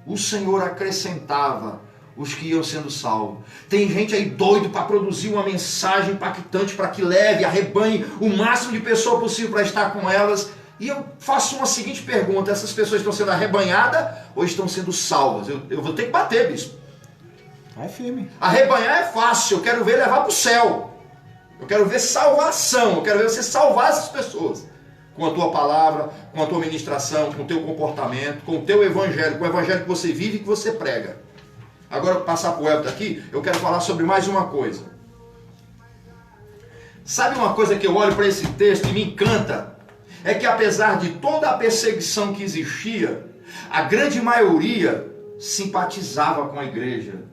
o Senhor acrescentava os que iam sendo salvos. Tem gente aí doido para produzir uma mensagem impactante para que leve, arrebanhe o máximo de pessoas possível para estar com elas. E eu faço uma seguinte pergunta, essas pessoas estão sendo arrebanhadas ou estão sendo salvas? Eu vou ter que bater, bispo. É firme. Arrebanhar é fácil, eu quero ver levar para o céu. Eu quero ver salvação, eu quero ver você salvar essas pessoas. Com a tua palavra, com a tua ministração, com o teu comportamento, com o teu evangelho, com o evangelho que você vive e que você prega. Agora, passar para o Elton aqui, eu quero falar sobre mais uma coisa. Sabe uma coisa que eu olho para esse texto e me encanta? É que apesar de toda a perseguição que existia, a grande maioria simpatizava com a igreja.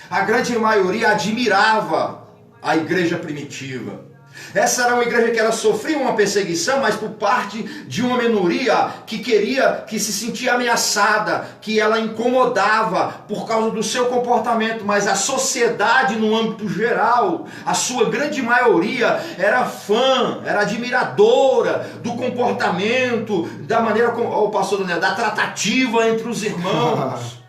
A grande maioria admirava a igreja primitiva. Essa era uma igreja que ela sofria uma perseguição, mas por parte de uma minoria que se sentia ameaçada, que ela incomodava por causa do seu comportamento, mas a sociedade no âmbito geral, a sua grande maioria era fã, era admiradora do comportamento, da maneira como, o pastor Daniel, da tratativa entre os irmãos.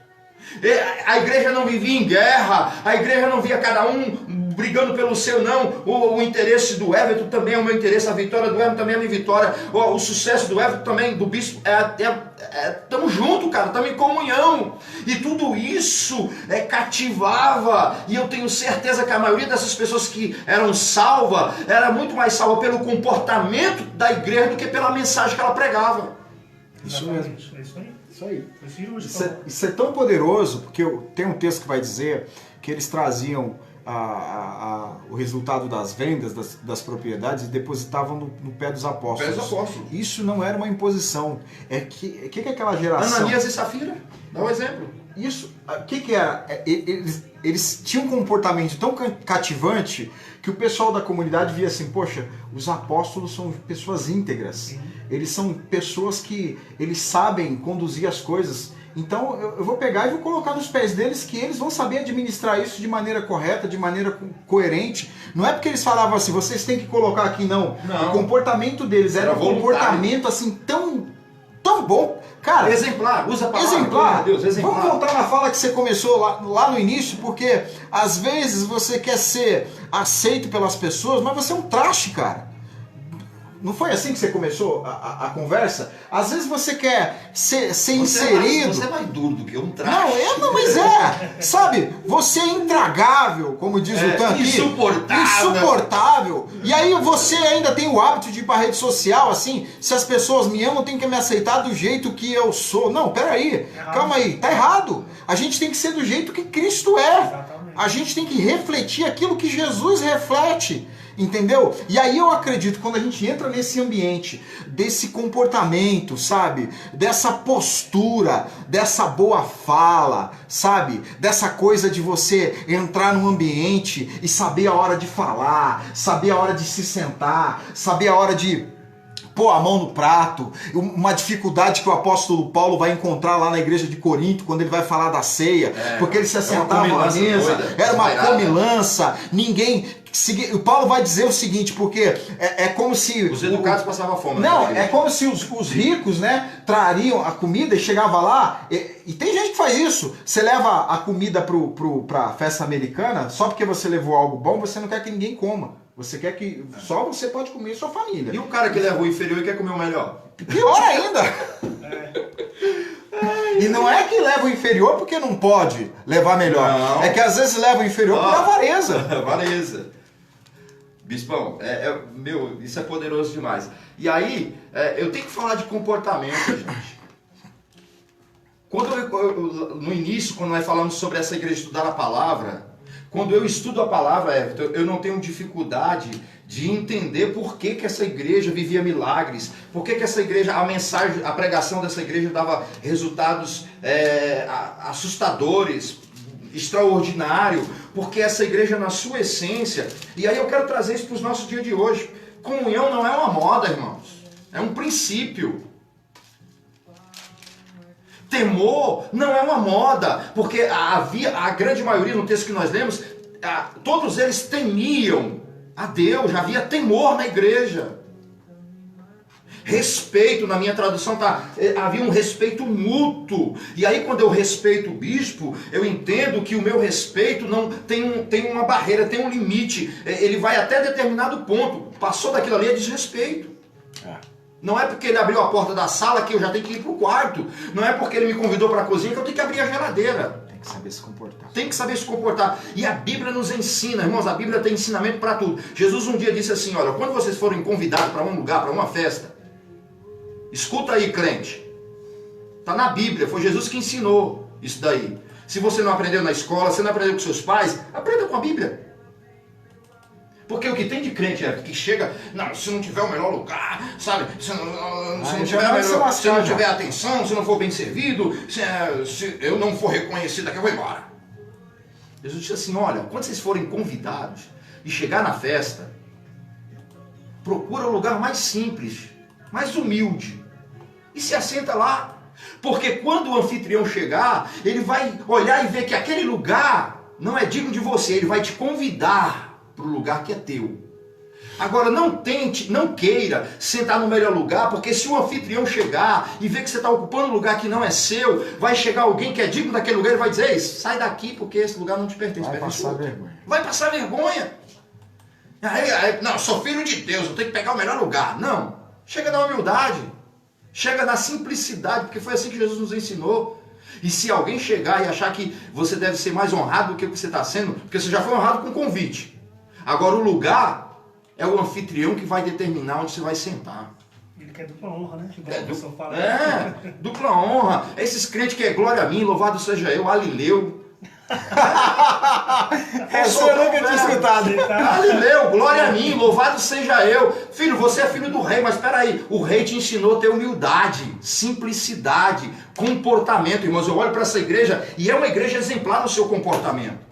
A igreja não vivia em guerra, a igreja não via cada um brigando pelo seu, não. O interesse do Everton também é o meu interesse, a vitória do Everton também é a minha vitória, o sucesso do Everton também, do bispo, estamos juntos, cara, estamos em comunhão. E tudo isso cativava, e eu tenho certeza que a maioria dessas pessoas que eram salvas, era muito mais salva pelo comportamento da igreja do que pela mensagem que ela pregava. Isso mesmo. É isso aí. Isso aí. Isso é tão poderoso, porque tem um texto que vai dizer que eles traziam o resultado das vendas das propriedades e depositavam no pé dos apóstolos. Isso não era uma imposição. Que é aquela geração... Ananias e Safira, dá um exemplo. Isso, o que era? Eles tinham um comportamento tão cativante que o pessoal da comunidade via assim, poxa, os apóstolos são pessoas íntegras. Eles são pessoas que eles sabem conduzir as coisas. Então eu vou pegar e vou colocar nos pés deles que eles vão saber administrar isso de maneira correta, de maneira coerente. Não é porque eles falavam assim, vocês têm que colocar aqui, não. O comportamento deles era um comportamento assim tão bom. Cara, exemplar, usa a palavra. Exemplar. Deus, exemplar. Vamos voltar na fala que você começou lá no início, porque às vezes você quer ser aceito pelas pessoas, mas você é um traste, cara. Não foi assim que você começou a conversa? Às vezes você quer ser inserido... Você é mais duro do que um traste. Não, mas sabe, você é intragável, como diz o Tan aqui. Insuportável. E aí você ainda tem o hábito de ir pra rede social, assim, se as pessoas me amam, tem que me aceitar do jeito que eu sou. Não, peraí, calma aí, tá errado. A gente tem que ser do jeito que Cristo é. Exatamente. A gente tem que refletir aquilo que Jesus reflete. Entendeu? E aí eu acredito, quando a gente entra nesse ambiente, desse comportamento, sabe? Dessa postura, dessa boa fala, sabe? Dessa coisa de você entrar num ambiente e saber a hora de falar, saber a hora de se sentar, saber a hora de pôr a mão no prato, uma dificuldade que o apóstolo Paulo vai encontrar lá na igreja de Corinto, quando ele vai falar da ceia, porque eles se assentavam à mesa, era uma comilança, ninguém... O Paulo vai dizer o seguinte, porque é como se... Os educados passavam fome. Não, é como se os ricos, né, trariam a comida e chegava lá, e tem gente que faz isso, você leva a comida pra festa americana, só porque você levou algo bom, você não quer que ninguém coma. Você quer que só você pode comer e sua família. E o cara que leva o inferior e quer comer o melhor? Pior ainda! E não é que leva o inferior porque não pode levar melhor. Não. É que às vezes leva o inferior por avareza. Avareza. Bispão, meu, isso é poderoso demais. E aí, eu tenho que falar de comportamento, gente. No início, quando nós falamos sobre essa igreja estudar a palavra, quando eu estudo a palavra, Everton, eu não tenho dificuldade de entender por que essa igreja vivia milagres, por que essa igreja, a mensagem, a pregação dessa igreja dava resultados assustadores, extraordinário, porque essa igreja na sua essência, e aí eu quero trazer isso para os nossos dias de hoje. Comunhão não é uma moda, irmãos, é um princípio. Temor não é uma moda, porque a grande maioria, no texto que nós lemos, todos eles temiam a Deus, havia temor na igreja. Respeito, na minha tradução havia um respeito mútuo. E aí quando eu respeito o bispo, eu entendo que o meu respeito não tem uma barreira, tem um limite. Ele vai até determinado ponto. Passou daquilo ali é desrespeito. Não é porque ele abriu a porta da sala que eu já tenho que ir para o quarto. Não é porque ele me convidou para a cozinha que eu tenho que abrir a geladeira. Tem que saber se comportar. Tem que saber se comportar. E a Bíblia nos ensina, irmãos, a Bíblia tem ensinamento para tudo. Jesus um dia disse assim, olha, quando vocês forem convidados para um lugar, para uma festa, escuta aí, crente. Está na Bíblia, foi Jesus que ensinou isso daí. Se você não aprendeu na escola, você não aprendeu com seus pais, aprenda com a Bíblia. Porque o que tem de crente é que chega, não, se não tiver o melhor lugar, sabe? Se não tiver atenção, se não for bem servido, se eu não for reconhecido aqui, eu vou embora. Jesus disse assim, olha, quando vocês forem convidados e chegar na festa, procura o lugar mais simples, mais humilde, e se assenta lá. Porque quando o anfitrião chegar, ele vai olhar e ver que aquele lugar não é digno de você, ele vai te convidar para o lugar que é teu. Agora não queira sentar no melhor lugar, porque se o anfitrião chegar e ver que você está ocupando um lugar que não é seu, vai chegar alguém que é digno daquele lugar e vai dizer, ei, sai daqui porque esse lugar não te pertence. Vai passar vergonha. Vai passar vergonha. Não, sou filho de Deus, eu tenho que pegar o melhor lugar. Não, chega na humildade, chega na simplicidade, porque foi assim que Jesus nos ensinou. E se alguém chegar e achar que você deve ser mais honrado do que você está sendo, porque você já foi honrado com convite. Agora o lugar é o anfitrião que vai determinar onde você vai sentar. Ele quer dupla honra, né? Dupla honra. Esses crentes que é glória a mim, louvado seja eu, Alileu. Essa eu nunca tinha escutado. Alileu, glória a mim, louvado seja eu. Filho, você é filho do rei, mas espera aí, o rei te ensinou a ter humildade, simplicidade, comportamento. Irmãos, eu olho para essa igreja e é uma igreja exemplar no seu comportamento.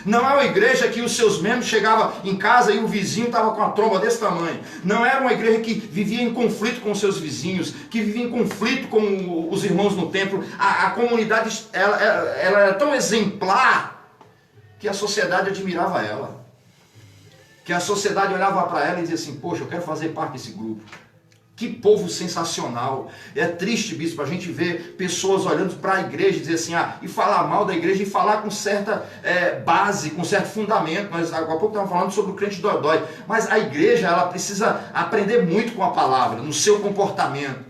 Não é uma igreja que os seus membros chegavam em casa e o vizinho estava com a tromba desse tamanho. Não era uma igreja que vivia em conflito com os seus vizinhos, que vivia em conflito com os irmãos no templo. A comunidade ela era tão exemplar que a sociedade admirava ela. Que a sociedade olhava para ela e dizia assim, poxa, eu quero fazer parte desse grupo. Que povo sensacional. É triste, bispo, a gente ver pessoas olhando para a igreja e dizer assim, e falar mal da igreja e falar com certa base, com certo fundamento. Nós há pouco estávamos falando sobre o crente dodói. Mas a igreja, ela precisa aprender muito com a palavra, no seu comportamento.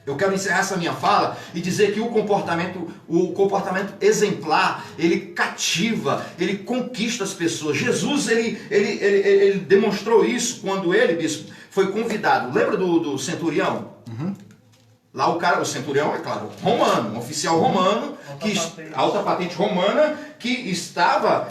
Eu quero encerrar essa minha fala e dizer que o comportamento exemplar, ele cativa, ele conquista as pessoas. Jesus, ele demonstrou isso quando ele, bispo, foi convidado. Lembra do centurião? Uhum. Lá o centurião, é claro, romano, um oficial romano, alta patente romana, que estava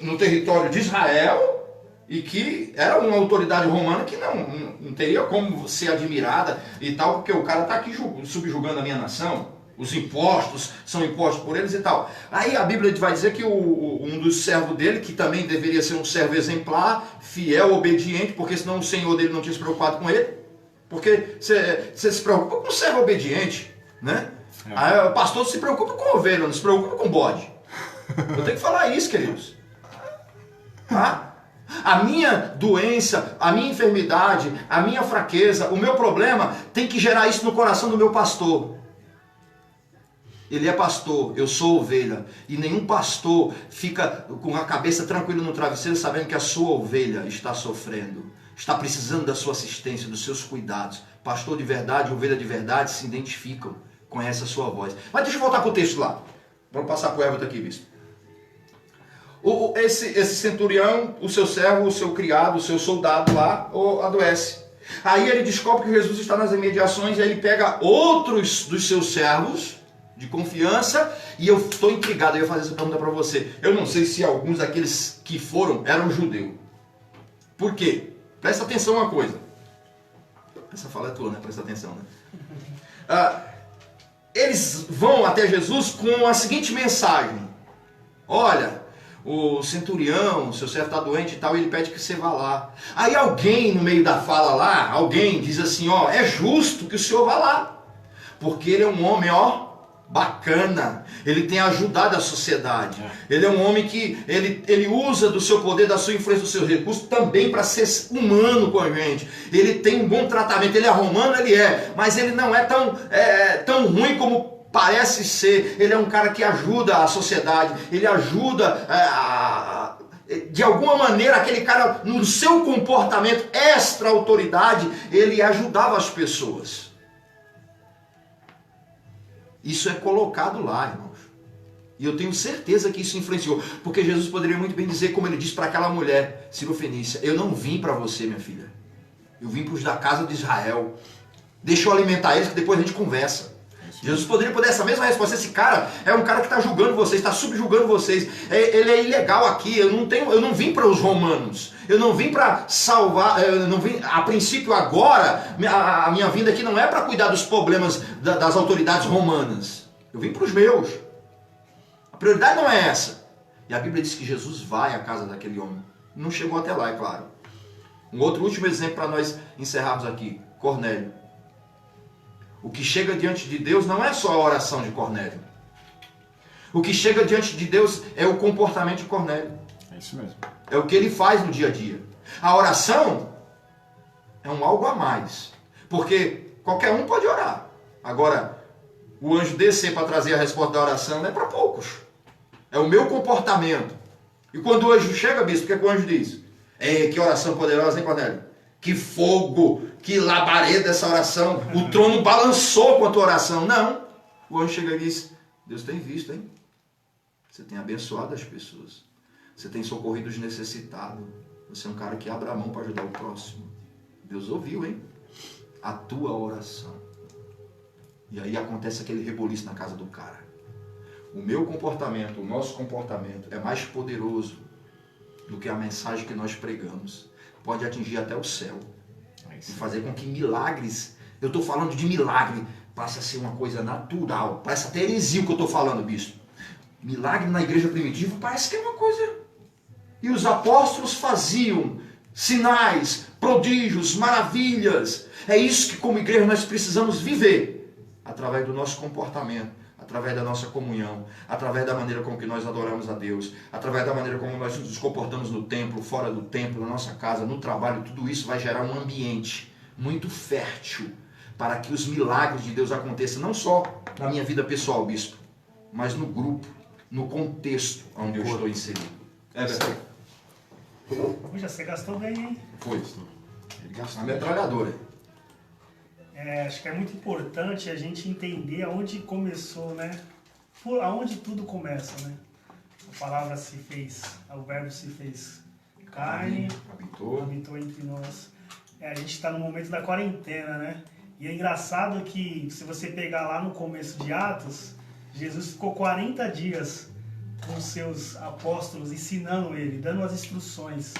no território de Israel, e que era uma autoridade romana que não teria como ser admirada e tal, porque o cara está aqui subjugando a minha nação, os impostos são impostos por eles e tal. Aí a Bíblia vai dizer que um dos servos dele, que também deveria ser um servo exemplar, fiel, obediente, porque senão o senhor dele não tinha se preocupado com ele, porque você se preocupa com um servo obediente, né? Aí o pastor se preocupa com ovelha, não se preocupa com bode. Eu tenho que falar isso, queridos. Tá? A minha doença, a minha enfermidade, a minha fraqueza, o meu problema tem que gerar isso no coração do meu pastor. Ele é pastor, eu sou ovelha. E nenhum pastor fica com a cabeça tranquila no travesseiro sabendo que a sua ovelha está sofrendo, está precisando da sua assistência, dos seus cuidados. Pastor de verdade, ovelha de verdade se identificam, conhecem a sua voz. Mas deixa eu voltar para o texto lá. Vamos passar para o Everton aqui, bispo. Esse centurião, o seu servo, o seu criado, o seu soldado lá, adoece. Aí ele descobre que Jesus está nas imediações, e aí ele pega outros dos seus servos de confiança, e eu estou intrigado, eu ia fazer essa pergunta para você. Eu não sei se alguns daqueles que foram eram judeus. Por quê? Presta atenção uma coisa. Essa fala é tua, né? Presta atenção, né? Eles vão até Jesus com a seguinte mensagem: olha, o centurião, seu servo está doente e tal, e ele pede que você vá lá. Aí alguém no meio da fala lá, alguém diz assim, ó, é justo que o senhor vá lá, porque ele é um homem, ó, bacana, ele tem ajudado a sociedade, ele é um homem que ele usa do seu poder, da sua influência, do seu recurso também para ser humano com a gente. Ele tem um bom tratamento, ele é romano, ele é, mas ele não é tão ruim como parece ser. Ele é um cara que ajuda a sociedade, ele ajuda de alguma maneira, aquele cara no seu comportamento extra autoridade, ele ajudava as pessoas. Isso é colocado lá, irmãos. E eu tenho certeza que isso influenciou. Porque Jesus poderia muito bem dizer, como ele disse para aquela mulher sirofenícia: eu não vim para você, minha filha. Eu vim para os da casa de Israel. Deixa eu alimentar eles que depois a gente conversa. Jesus poderia dar essa mesma resposta. Esse cara é um cara que está julgando vocês, está subjugando vocês. Ele é ilegal aqui. Eu não vim para os romanos. Eu não vim para salvar. Eu não vim, a princípio, agora, a minha vinda aqui não é para cuidar dos problemas das autoridades romanas. Eu vim para os meus. A prioridade não é essa. E a Bíblia diz que Jesus vai à casa daquele homem. Não chegou até lá, é claro. Um outro último exemplo para nós encerrarmos aqui: Cornélio. O que chega diante de Deus não é só a oração de Cornélio. O que chega diante de Deus é o comportamento de Cornélio. É isso mesmo. É o que ele faz no dia a dia. A oração é um algo a mais. Porque qualquer um pode orar. Agora, o anjo descer para trazer a resposta da oração não é para poucos. É o meu comportamento. E quando o anjo chega, bispo, o que é que o anjo diz? Que oração poderosa, hein, Cornélio? Que fogo, que labareda essa oração. O trono balançou com a tua oração. Não. O anjo chega e diz: Deus tem visto, hein? Você tem abençoado as pessoas. Você tem socorrido os necessitados. Você é um cara que abre a mão para ajudar o próximo. Deus ouviu, hein? A tua oração. E aí acontece aquele reboliço na casa do cara. O meu comportamento, o nosso comportamento é mais poderoso do que a mensagem que nós pregamos. Pode atingir até o céu. E fazer com que milagres, eu estou falando de milagre, passe a ser uma coisa natural. Parece até heresia o que eu estou falando, bispo. Milagre na igreja primitiva parece que é uma coisa. E os apóstolos faziam sinais, prodígios, maravilhas. É isso que como igreja nós precisamos viver. Através do nosso comportamento, através da nossa comunhão, através da maneira como que nós adoramos a Deus, através da maneira como nós nos comportamos no templo, fora do templo, na nossa casa, no trabalho. Tudo isso vai gerar um ambiente muito fértil para que os milagres de Deus aconteçam, não só na minha vida pessoal, bispo, mas no grupo, no contexto onde eu estou inserido. Beto? Puxa, você gastou bem, hein? Foi. Ele gastou uma metralhadora. Acho que é muito importante a gente entender aonde começou, né? Aonde tudo começa, né? A palavra se fez, o verbo se fez carne, habitou entre nós. A gente está no momento da quarentena, né? E é engraçado que, se você pegar lá no começo de Atos, Jesus ficou 40 dias com seus apóstolos, ensinando ele, dando as instruções.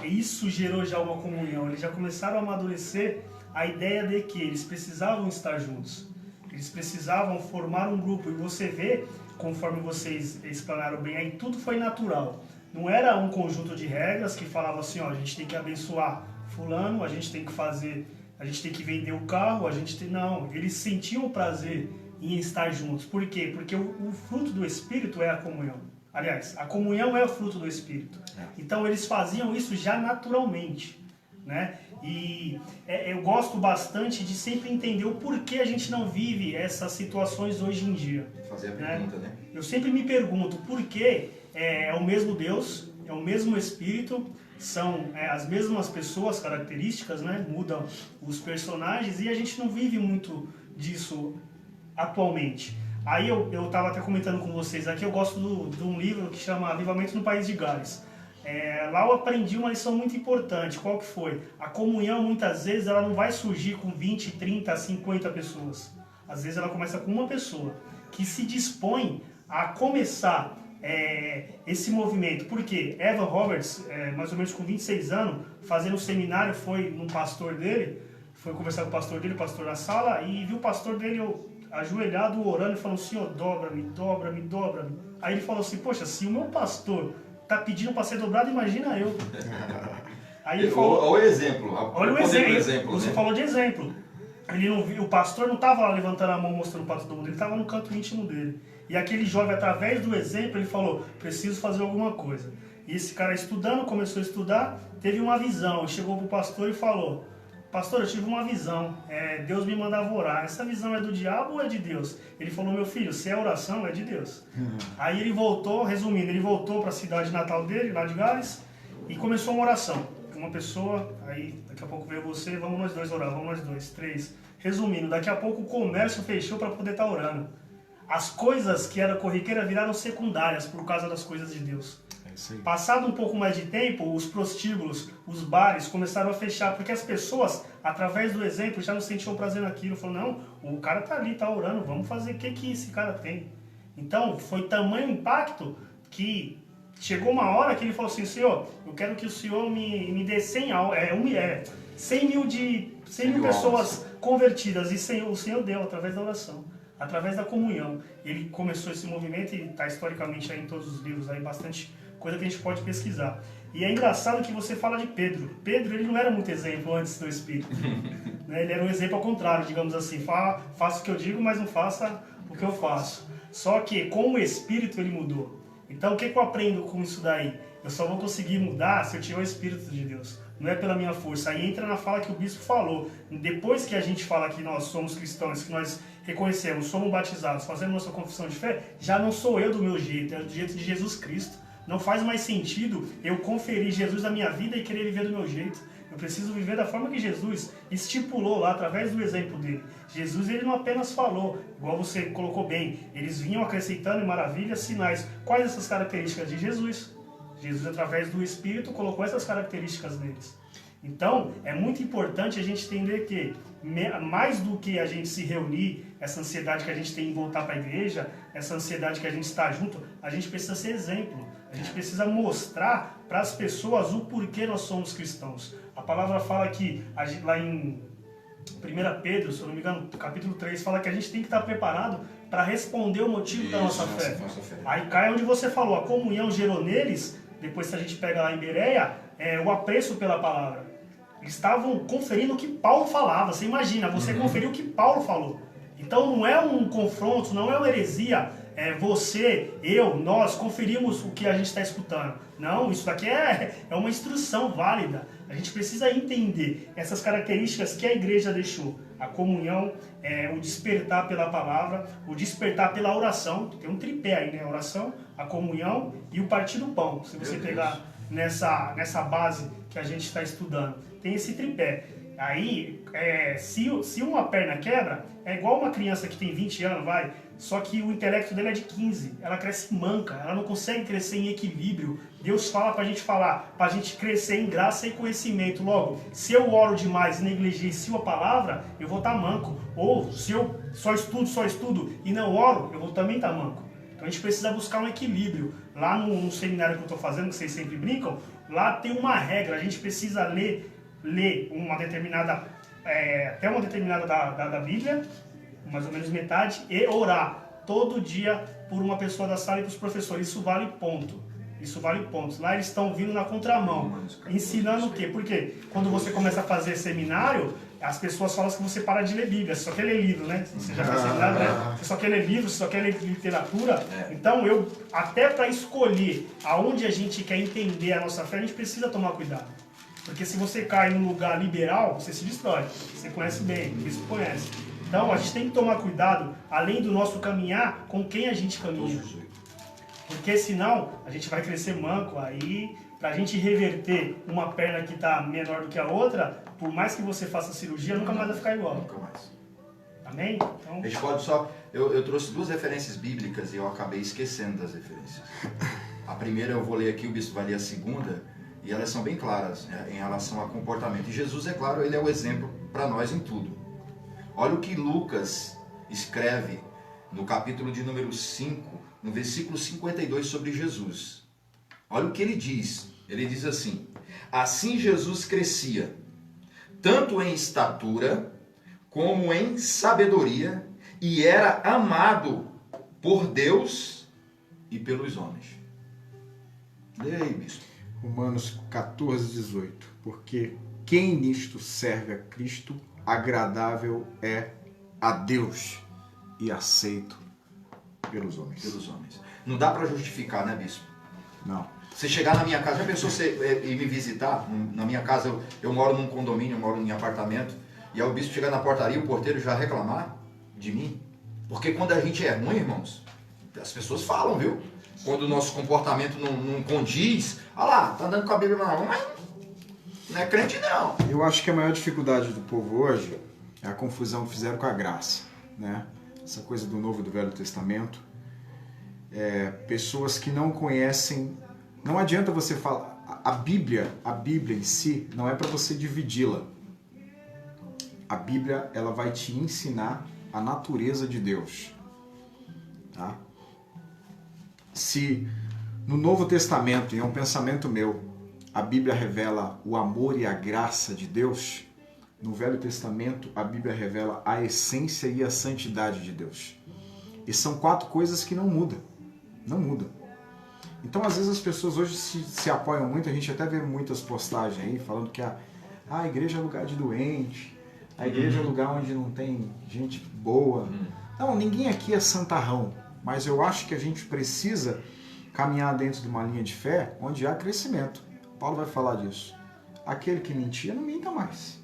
isso gerou já uma comunhão. Eles já começaram a amadurecer a ideia de que eles precisavam estar juntos. Eles precisavam formar um grupo. E você vê, conforme vocês explanaram bem, aí tudo foi natural. Não era um conjunto de regras que falava assim, ó, a gente tem que abençoar fulano, a gente tem que fazer, a gente tem que vender o carro, a gente tem... Não, eles sentiam prazer em estar juntos. Por quê? Porque o fruto do Espírito é a comunhão. Aliás, a comunhão é o fruto do Espírito. Então eles faziam isso já naturalmente, né? E eu gosto bastante de sempre entender o porquê a gente não vive essas situações hoje em dia. Fazer a pergunta, né? Eu sempre me pergunto por que é o mesmo Deus, é o mesmo Espírito, são as mesmas pessoas, características, né? Mudam os personagens e a gente não vive muito disso atualmente. Aí eu estava até comentando com vocês aqui, eu gosto de um livro que chama Avivamento no País de Gales. Lá eu aprendi uma lição muito importante. Qual que foi? A comunhão, muitas vezes, ela não vai surgir com 20, 30, 50 pessoas. Às vezes ela começa com uma pessoa que se dispõe a começar esse movimento. Por quê? Evan Roberts, mais ou menos com 26 anos, fazendo um seminário, foi num pastor dele, foi conversar com o pastor na sala, e viu o pastor dele ajoelhado, orando, e falou, Senhor, dobra-me, dobra-me, dobra-me. Aí ele falou assim, poxa, se o meu pastor tá pedindo para ser dobrado, imagina eu. Aí ele falou, olha o exemplo. Olha o exemplo. Você né? falou de exemplo. Ele não viu, o pastor não estava lá levantando a mão mostrando para todo mundo, ele estava no canto íntimo dele. E aquele jovem, através do exemplo, ele falou, preciso fazer alguma coisa. E esse cara estudando, começou a estudar, teve uma visão, chegou pro pastor e falou, pastor, eu tive uma visão, Deus me mandava orar, essa visão é do diabo ou é de Deus? Ele falou, meu filho, se é oração, é de Deus. Aí ele voltou, resumindo, ele voltou para a cidade natal dele, lá de Gales, e começou uma oração. Uma pessoa, aí daqui a pouco veio você, vamos nós dois orar, vamos nós dois, 3. Resumindo, daqui a pouco o comércio fechou para poder estar orando. As coisas que eram corriqueira viraram secundárias por causa das coisas de Deus. Passado um pouco mais de tempo, os prostíbulos, os bares começaram a fechar, porque as pessoas, através do exemplo, já não sentiam prazer naquilo. Falaram, não, o cara tá ali, tá orando, vamos fazer o que esse cara tem. Então, foi tamanho impacto que chegou uma hora que ele falou assim, Senhor, eu quero que o Senhor me dê 100 mil pessoas convertidas. E o Senhor deu através da oração, através da comunhão. Ele começou esse movimento e está historicamente aí em todos os livros, aí bastante coisa que a gente pode pesquisar. E é engraçado que você fala de Pedro. Pedro, ele não era muito exemplo antes do Espírito. Né? Ele era um exemplo ao contrário, digamos assim. Faça o que eu digo, mas não faça o que eu faço. Só que com o Espírito ele mudou. Então o que eu aprendo com isso daí? Eu só vou conseguir mudar se eu tiver o Espírito de Deus. Não é pela minha força. Aí entra na fala que o bispo falou. Depois que a gente fala que nós somos cristãos, que nós reconhecemos, somos batizados, fazemos nossa confissão de fé, já não sou eu do meu jeito, é do jeito de Jesus Cristo. Não faz mais sentido eu conferir Jesus na minha vida e querer viver do meu jeito. Eu preciso viver da forma que Jesus estipulou lá, através do exemplo dele. Jesus, ele não apenas falou, igual você colocou bem, eles vinham acrescentando em maravilhas, sinais. Quais essas características de Jesus? Jesus, através do Espírito, colocou essas características neles. Então, é muito importante a gente entender que, mais do que a gente se reunir, essa ansiedade que a gente tem em voltar para a igreja, essa ansiedade que a gente está junto, a gente precisa ser exemplo. A gente precisa mostrar para as pessoas o porquê nós somos cristãos. A palavra fala que, lá em 1 Pedro, se eu não me engano, capítulo 3, fala que a gente tem que estar preparado para responder o motivo da nossa fé. Aí cai onde você falou, a comunhão gerou neles, depois se a gente pega lá em Bereia, o apreço pela palavra. Eles estavam conferindo o que Paulo falava. Você imagina, você conferiu o que Paulo falou. Então não é um confronto, não é uma heresia. Você, eu, nós conferimos o que a gente está escutando. Não, isso daqui é uma instrução válida. A gente precisa entender essas características que a igreja deixou. A comunhão, o despertar pela palavra, o despertar pela oração. Tem um tripé aí, né? A oração, a comunhão e o partir do pão. Se você pegar nessa base que a gente está estudando, tem esse tripé. Aí, se uma perna quebra, é igual uma criança que tem 20 anos, só que o intelecto dela é de 15, ela cresce manca, ela não consegue crescer em equilíbrio. Deus fala pra gente crescer em graça e conhecimento. Logo, se eu oro demais e negligencio a palavra, eu vou estar manco. Ou se eu só estudo e não oro, eu vou também estar manco. Então a gente precisa buscar um equilíbrio. Lá no seminário que eu estou fazendo, que vocês sempre brincam, lá tem uma regra, a gente precisa ler uma determinada, até uma determinada da Bíblia, mais ou menos metade, e orar todo dia por uma pessoa da sala e dos professores. Isso vale ponto. Isso vale pontos. Lá eles estão vindo na contramão, ensinando o quê? Porque quando você começa a fazer seminário, as pessoas falam que você para de ler Bíblia, você só quer ler livro, né? Você já faz seminário, né? Você só quer ler livro, você só quer ler literatura. Então, até para escolher aonde a gente quer entender a nossa fé, a gente precisa tomar cuidado. Porque se você cai num lugar liberal, você se destrói. Você conhece bem, isso conhece. Então, a gente tem que tomar cuidado, além do nosso caminhar, com quem a gente caminha. Porque senão a gente vai crescer manco aí, pra gente reverter uma perna que tá menor do que a outra, por mais que você faça cirurgia, nunca mais vai ficar igual. Nunca mais. Amém? Então... A gente pode só... Eu trouxe 2 referências bíblicas e eu acabei esquecendo das referências. A primeira eu vou ler aqui, o bispo vai ler a segunda, e elas são bem claras, né, em relação a comportamento. E Jesus, é claro, ele é o exemplo para nós em tudo. Olha o que Lucas escreve no capítulo de número 5, no versículo 52 sobre Jesus. Olha o que ele diz. Ele diz assim: assim Jesus crescia, tanto em estatura como em sabedoria, e era amado por Deus e pelos homens. Lê aí, bispo. Romanos 14, 18. Porque quem nisto serve a Cristo, agradável é a Deus e aceito pelos homens. Pelos homens. Não dá para justificar, né, bispo? Não. Você chegar na minha casa, já pensou você ir me visitar? Na minha casa, eu moro num condomínio, eu moro em apartamento, e aí o bispo chegar na portaria, o porteiro já reclamar de mim? Porque quando a gente é ruim, irmãos, as pessoas falam, viu? Quando o nosso comportamento não condiz, ah lá, tá andando com a Bíblia na mão, mas não é crente não. Eu acho que a maior dificuldade do povo hoje é a confusão que fizeram com a graça, né? Essa coisa do Novo e do Velho Testamento. Pessoas que não conhecem. Não adianta você falar. A Bíblia em si não é para você dividi-la. A Bíblia, ela vai te ensinar a natureza de Deus, tá? Se no Novo Testamento, e é um pensamento meu, a Bíblia revela o amor e a graça de Deus, no Velho Testamento a Bíblia revela a essência e a santidade de Deus. E são 4 coisas que não mudam. Não mudam. Então, às vezes, as pessoas hoje se apoiam muito, a gente até vê muitas postagens aí falando que a igreja é lugar de doente, a igreja é lugar onde não tem gente boa. Não, ninguém aqui é santarrão, mas eu acho que a gente precisa caminhar dentro de uma linha de fé onde há crescimento. Paulo vai falar disso. Aquele que mentia, não minta mais.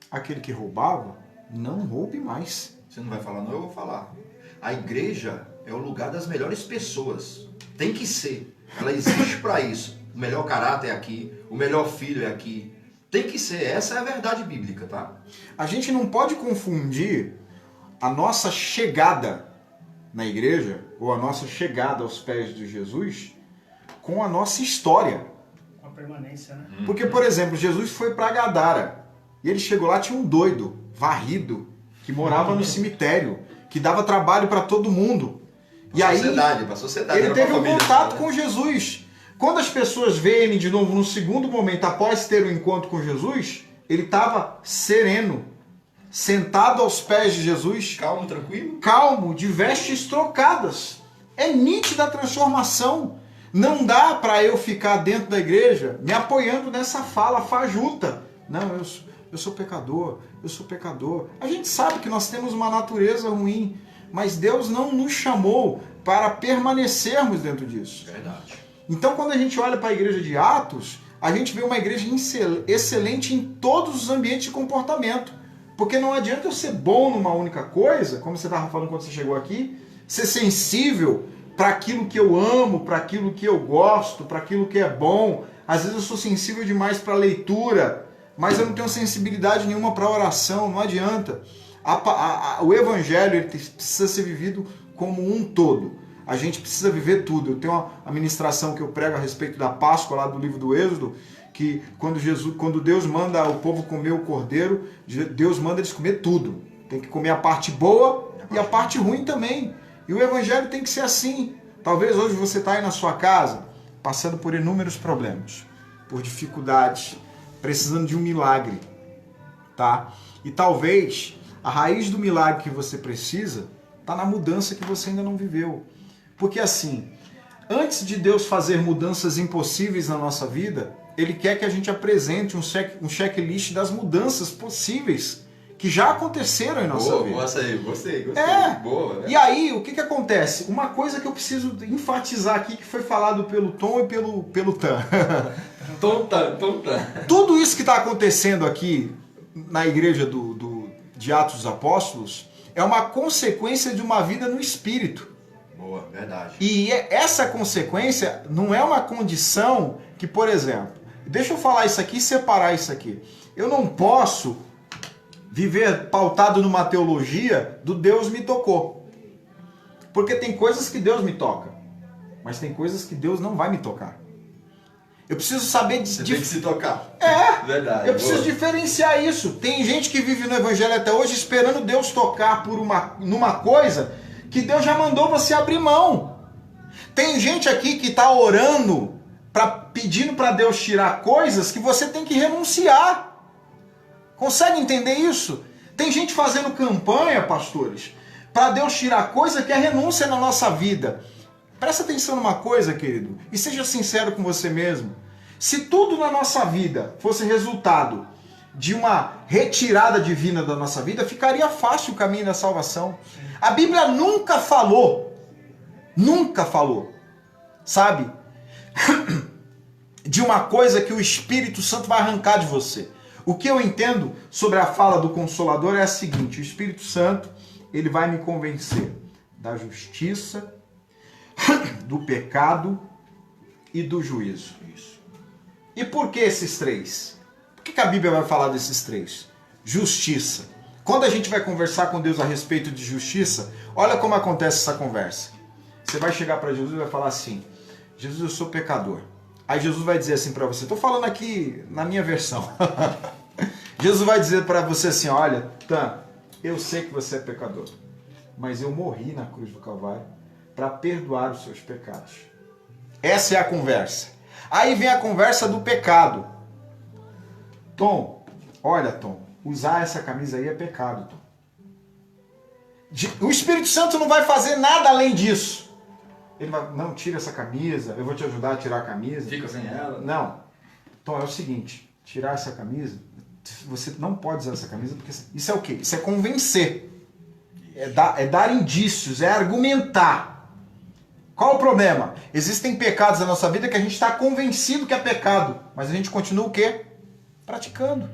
Aquele que roubava, não roube mais. Você não vai falar, não, eu vou falar. A igreja é o lugar das melhores pessoas. Tem que ser. Ela existe para isso. O melhor caráter é aqui, o melhor filho é aqui. Tem que ser. Essa é a verdade bíblica, tá? A gente não pode confundir a nossa chegada na igreja, ou a nossa chegada aos pés de Jesus, com a nossa história. Com a permanência, né? Porque, por exemplo, Jesus foi para Gadara, e ele chegou lá, tinha um doido, varrido, que morava no cemitério, que dava trabalho para todo mundo. E aí, pra sociedade, ele teve um contato com Jesus. Quando as pessoas veem ele de novo no segundo momento, após ter o encontro com Jesus, ele estava sereno, sentado aos pés de Jesus. Calmo, tranquilo? Calmo, de vestes trocadas. É nítida a transformação. Não dá para eu ficar dentro da igreja me apoiando nessa fala fajuta. Não, eu sou pecador, eu sou pecador. A gente sabe que nós temos uma natureza ruim, mas Deus não nos chamou para permanecermos dentro disso. Verdade. Então, quando a gente olha para a igreja de Atos, a gente vê uma igreja excelente em todos os ambientes de comportamento. Porque não adianta eu ser bom numa única coisa, como você estava falando quando você chegou aqui, ser sensível para aquilo que eu amo, para aquilo que eu gosto, para aquilo que é bom. Às vezes eu sou sensível demais para a leitura, mas eu não tenho sensibilidade nenhuma para a oração, não adianta. O evangelho ele precisa ser vivido como um todo. A gente precisa viver tudo. Eu tenho uma ministração que eu prego a respeito da Páscoa, lá do livro do Êxodo, que quando Deus manda o povo comer o cordeiro, Deus manda eles comer tudo. Tem que comer a parte boa e a parte ruim também. E o evangelho tem que ser assim. Talvez hoje você está aí na sua casa, passando por inúmeros problemas. por dificuldades, precisando de um milagre, tá? E talvez a raiz do milagre que você precisa está na mudança que você ainda não viveu. Porque assim, antes de Deus fazer mudanças impossíveis na nossa vida, Ele quer que a gente apresente um checklist das mudanças possíveis que já aconteceram em nossa vida. Boa, aí, gostei. Boa, né? E aí, o que acontece? Uma coisa que eu preciso enfatizar aqui, que foi falado pelo Tom e pelo Tan. Tom Tan. Tudo isso que está acontecendo aqui na igreja de Atos dos Apóstolos é uma consequência de uma vida no Espírito. Boa, verdade. E essa consequência não é uma condição que, por exemplo, deixa eu falar isso aqui e separar isso aqui. Eu não posso viver pautado numa teologia do Deus me tocou. Porque tem coisas que Deus me toca, mas tem coisas que Deus não vai me tocar. Eu preciso saber... Você tem que se tocar. Verdade. Eu preciso diferenciar isso. Tem gente que vive no Evangelho até hoje esperando Deus tocar numa coisa que Deus já mandou você abrir mão. Tem gente aqui que está orando, pedindo para Deus tirar coisas que você tem que renunciar. Consegue entender isso? Tem gente fazendo campanha, pastores, para Deus tirar coisa que é renúncia na nossa vida. Presta atenção numa coisa, querido, e seja sincero com você mesmo. Se tudo na nossa vida fosse resultado de uma retirada divina da nossa vida, ficaria fácil o caminho da salvação. A Bíblia nunca falou, sabe, de uma coisa que o Espírito Santo vai arrancar de você. O que eu entendo sobre a fala do Consolador é a seguinte: o Espírito Santo, ele vai me convencer da justiça, do pecado e do juízo. Isso. E por que esses três? Por que a Bíblia vai falar desses três? Justiça. Quando a gente vai conversar com Deus a respeito de justiça, olha como acontece essa conversa. Você vai chegar para Jesus e vai falar assim: Jesus, eu sou pecador. Aí Jesus vai dizer assim para você, estou falando aqui na minha versão. Jesus vai dizer para você assim: olha, Tan, eu sei que você é pecador, mas eu morri na cruz do Calvário para perdoar os seus pecados. Essa é a conversa. Aí vem a conversa do pecado. Tom, olha, Tom, usar essa camisa aí é pecado, Tom. O Espírito Santo não vai fazer nada além disso. Ele vai, não, tira essa camisa, eu vou te ajudar a tirar a camisa. Fica sem ela. Não. Então é o seguinte, tirar essa camisa, você não pode usar essa camisa, porque isso é o quê? Isso é convencer. É dar indícios, é argumentar. Qual o problema? Existem pecados na nossa vida que a gente está convencido que é pecado, mas a gente continua o quê? Praticando.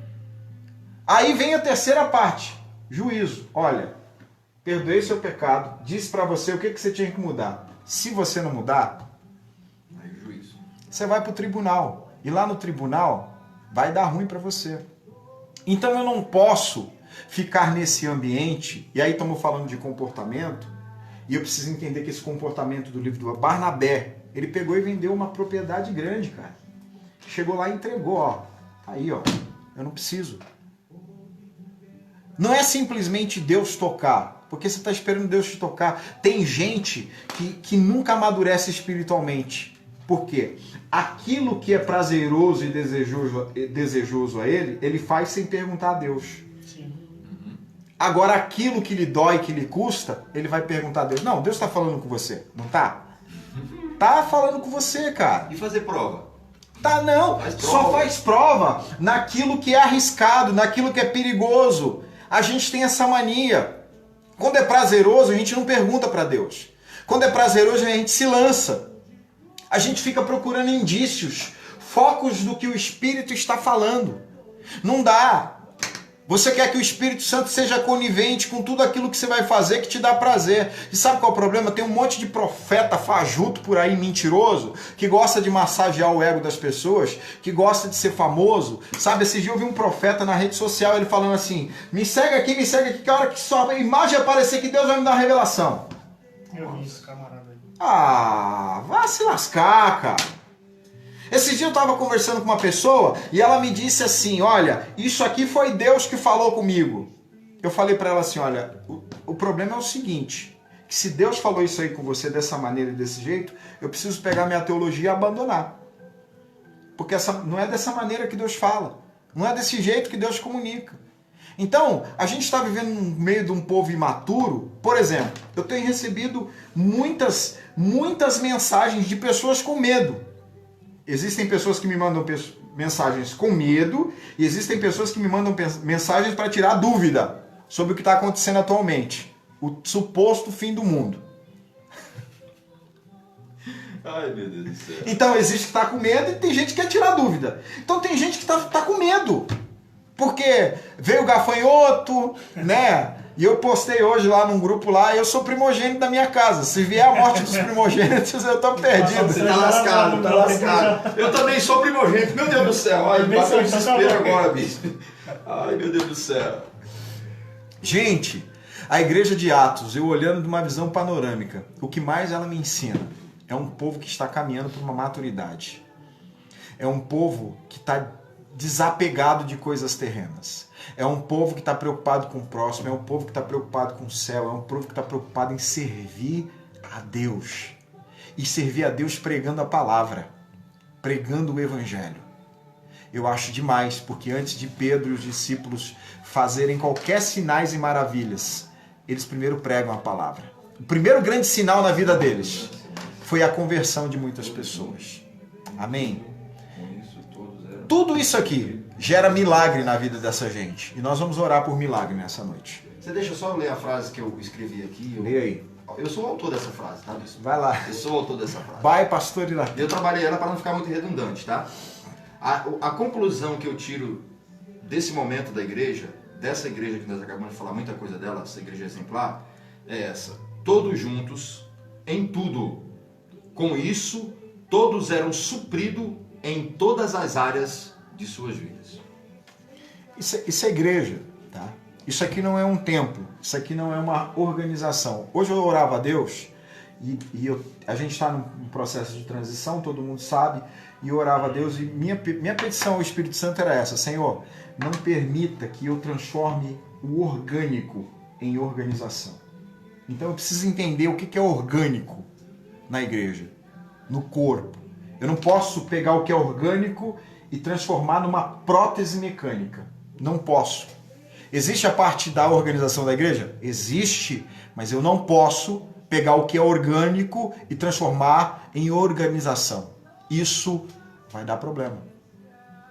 Aí vem a terceira parte, juízo. Olha, perdoei seu pecado, disse para você o que você tinha que mudar. Se você não mudar, aí o juízo. Você vai para o tribunal. E lá no tribunal vai dar ruim para você. Então eu não posso ficar nesse ambiente, e aí estamos falando de comportamento, e eu preciso entender que esse comportamento do livro do Barnabé, ele pegou e vendeu uma propriedade grande, cara. Chegou lá e entregou, ó. Tá aí, ó. Eu não preciso. Não é simplesmente Deus tocar, porque você está esperando Deus te tocar. Tem gente que nunca amadurece espiritualmente. Por quê? Aquilo que é prazeroso e desejoso a ele faz sem perguntar a Deus. Sim. Agora, aquilo que lhe dói, que lhe custa, ele vai perguntar a Deus. Não, Deus está falando com você, não tá? Tá falando com você, cara. E fazer prova? Tá, não. Só faz prova naquilo que é arriscado, naquilo que é perigoso. A gente tem essa mania. Quando é prazeroso, a gente não pergunta para Deus. Quando é prazeroso, a gente se lança. A gente fica procurando indícios, focos do que o Espírito está falando. Não dá. Você quer que o Espírito Santo seja conivente com tudo aquilo que você vai fazer que te dá prazer. E sabe qual é o problema? Tem um monte de profeta fajuto por aí, mentiroso, que gosta de massagear o ego das pessoas, que gosta de ser famoso. Sabe, esse dia eu vi um profeta na rede social, ele falando assim: me segue aqui, que a hora que sua imagem aparecer que Deus vai me dar uma revelação. Eu vi isso, camarada. Ah, vá se lascar, cara. Esse dia eu estava conversando com uma pessoa e ela me disse assim: olha, isso aqui foi Deus que falou comigo. Eu falei para ela assim: olha, o problema é o seguinte, que se Deus falou isso aí com você dessa maneira e desse jeito, eu preciso pegar minha teologia e abandonar. Porque não é dessa maneira que Deus fala. Não é desse jeito que Deus comunica. Então, a gente está vivendo no meio de um povo imaturo. Por exemplo, eu tenho recebido muitas mensagens de pessoas com medo. Existem pessoas que me mandam mensagens com medo e existem pessoas que me mandam mensagens para tirar dúvida sobre o que está acontecendo atualmente. O suposto fim do mundo. Ai, meu Deus do céu. Então, existe que está com medo e tem gente que quer tirar dúvida. Então, tem gente que tá com medo. Porque veio o gafanhoto, né? E eu postei hoje lá num grupo lá, eu sou primogênito da minha casa. Se vier a morte dos primogênitos, eu tô perdido. Você tá lascado, tá lascado. Eu também sou primogênito, meu Deus do céu. Ai, bateu desespero agora, bispo. Ai, meu Deus do céu. Gente, a igreja de Atos, eu olhando de uma visão panorâmica, o que mais ela me ensina é um povo que está caminhando por uma maturidade. É um povo que está desapegado de coisas terrenas. É um povo que está preocupado com o próximo, é um povo que está preocupado com o céu, é um povo que está preocupado em servir a Deus. E servir a Deus pregando a palavra, pregando o evangelho. Eu acho demais, porque antes de Pedro e os discípulos fazerem qualquer sinais e maravilhas, eles primeiro pregam a palavra. O primeiro grande sinal na vida deles foi a conversão de muitas pessoas. Amém? Tudo isso aqui gera milagre na vida dessa gente. E nós vamos orar por milagre nessa noite. Você deixa só eu ler a frase que eu escrevi aqui. Leia aí. Eu sou o autor dessa frase, tá? Vai lá. Eu sou o autor dessa frase. Vai, pastor Irã. Eu trabalhei ela para não ficar muito redundante, tá? A conclusão que eu tiro desse momento da igreja, dessa igreja que nós acabamos de falar muita coisa dela, essa igreja exemplar, é essa. Todos juntos, em tudo. Com isso, todos eram supridos em todas as áreas de suas vidas. Isso é igreja, tá? Isso aqui não é um templo, isso aqui não é uma organização. Hoje eu orava a Deus a gente está num processo de transição, todo mundo sabe, e eu orava a Deus e minha petição ao Espírito Santo era essa: Senhor, não permita que eu transforme o orgânico em organização. Então eu preciso entender o que é orgânico na igreja, no corpo. Eu não posso pegar o que é orgânico e transformar numa prótese mecânica. Não posso. Existe a parte da organização da igreja? Existe, mas eu não posso pegar o que é orgânico e transformar em organização. Isso vai dar problema.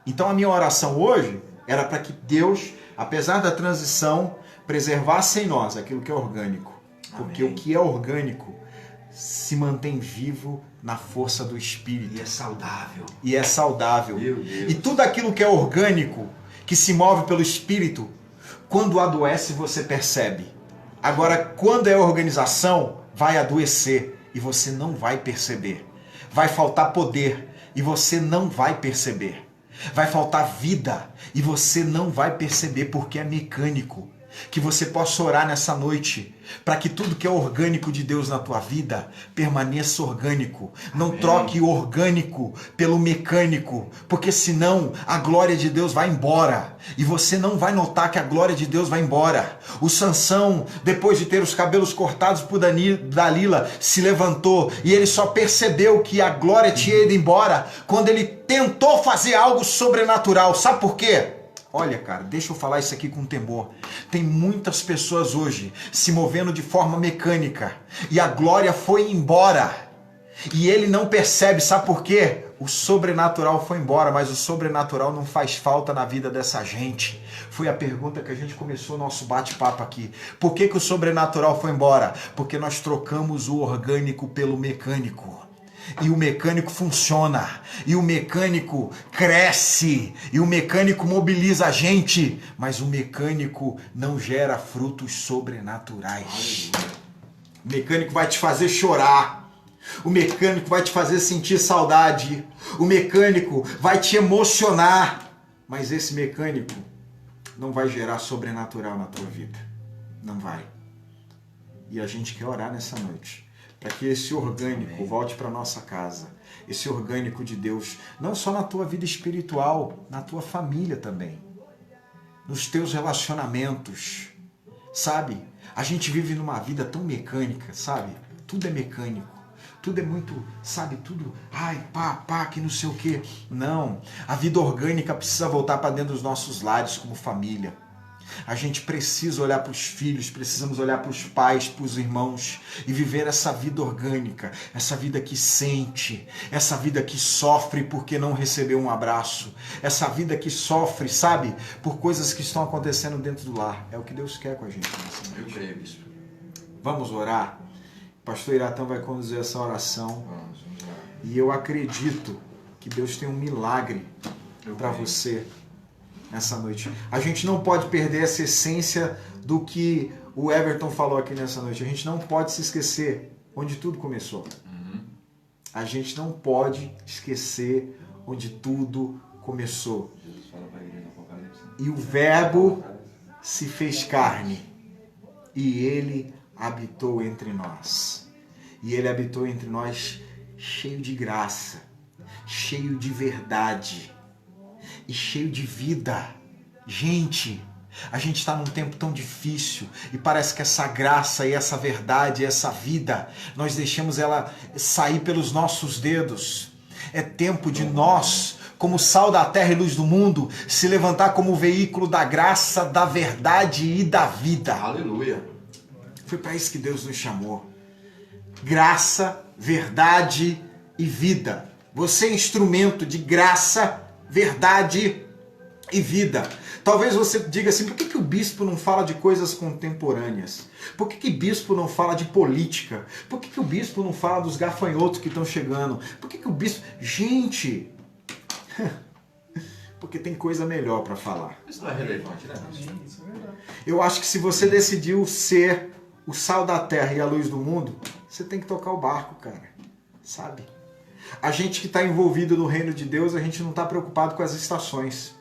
Então a minha oração hoje era para que Deus, apesar da transição, preservasse em nós aquilo que é orgânico. Porque o que é orgânico se mantém vivo na força do Espírito. E é saudável. E é saudável. Meu Deus. E tudo aquilo que é orgânico, que se move pelo Espírito, quando adoece você percebe. Agora, quando é organização, vai adoecer e você não vai perceber. Vai faltar poder e você não vai perceber. Vai faltar vida e você não vai perceber porque é mecânico. Que você possa orar nessa noite para que tudo que é orgânico de Deus na tua vida permaneça orgânico. Não troque o orgânico pelo mecânico, porque senão a glória de Deus vai embora e você não vai notar que a glória de Deus vai embora. O Sansão, depois de ter os cabelos cortados por Dalila, se levantou e ele só percebeu que a glória tinha ido embora quando ele tentou fazer algo sobrenatural. Sabe por quê? Olha, cara, deixa eu falar isso aqui com temor. Tem muitas pessoas hoje se movendo de forma mecânica e a glória foi embora. E ele não percebe, sabe por quê? O sobrenatural foi embora, mas o sobrenatural não faz falta na vida dessa gente. Foi a pergunta que a gente começou o nosso bate-papo aqui. Por que o sobrenatural foi embora? Porque nós trocamos o orgânico pelo mecânico. E o mecânico funciona, e o mecânico cresce, e o mecânico mobiliza a gente, mas o mecânico não gera frutos sobrenaturais. O mecânico vai te fazer chorar, o mecânico vai te fazer sentir saudade, o mecânico vai te emocionar, mas esse mecânico não vai gerar sobrenatural na tua vida, não vai. E a gente quer orar nessa noite para que esse orgânico volte para nossa casa, esse orgânico de Deus, não só na tua vida espiritual, na tua família também, nos teus relacionamentos, sabe? A gente vive numa vida tão mecânica, sabe? Tudo é mecânico, tudo é muito, sabe, tudo, ai, pá, que não sei o quê. Não, a vida orgânica precisa voltar para dentro dos nossos lares como família. A gente precisa olhar para os filhos, precisamos olhar para os pais, para os irmãos e viver essa vida orgânica, essa vida que sente, essa vida que sofre porque não recebeu um abraço, essa vida que sofre, sabe, por coisas que estão acontecendo dentro do lar. É o que Deus quer com a gente. Eu creio, bispo. Vamos orar? O pastor Iratã vai conduzir essa oração. Vamos lá. E eu acredito que Deus tem um milagre para creio. você nessa noite. A gente não pode perder essa essência do que o Everton falou aqui nessa noite. A gente não pode se esquecer onde tudo começou. A gente não pode esquecer onde tudo começou. Jesus fala para a igreja do Apocalipse. E o Verbo se fez carne e ele habitou entre nós. E ele habitou entre nós cheio de graça, cheio de verdade e cheio de vida. Gente, a gente está num tempo tão difícil e parece que essa graça e essa verdade, essa vida, nós deixamos ela sair pelos nossos dedos. É tempo de nós, como sal da terra e luz do mundo, se levantar como veículo da graça, da verdade e da vida. Aleluia. Foi para isso que Deus nos chamou. Graça, verdade e vida. Você é instrumento de graça, verdade e vida. Talvez você diga assim, por que o bispo não fala de coisas contemporâneas? Por que bispo não fala de política? Por que o bispo não fala dos gafanhotos que estão chegando? Por que o bispo... Gente, porque tem coisa melhor para falar. Isso não é relevante, né? Amém, isso é verdade. Eu acho que se você decidiu ser o sal da terra e a luz do mundo, você tem que tocar o barco, cara. Sabe? A gente que está envolvido no reino de Deus, a gente não está preocupado com as estações.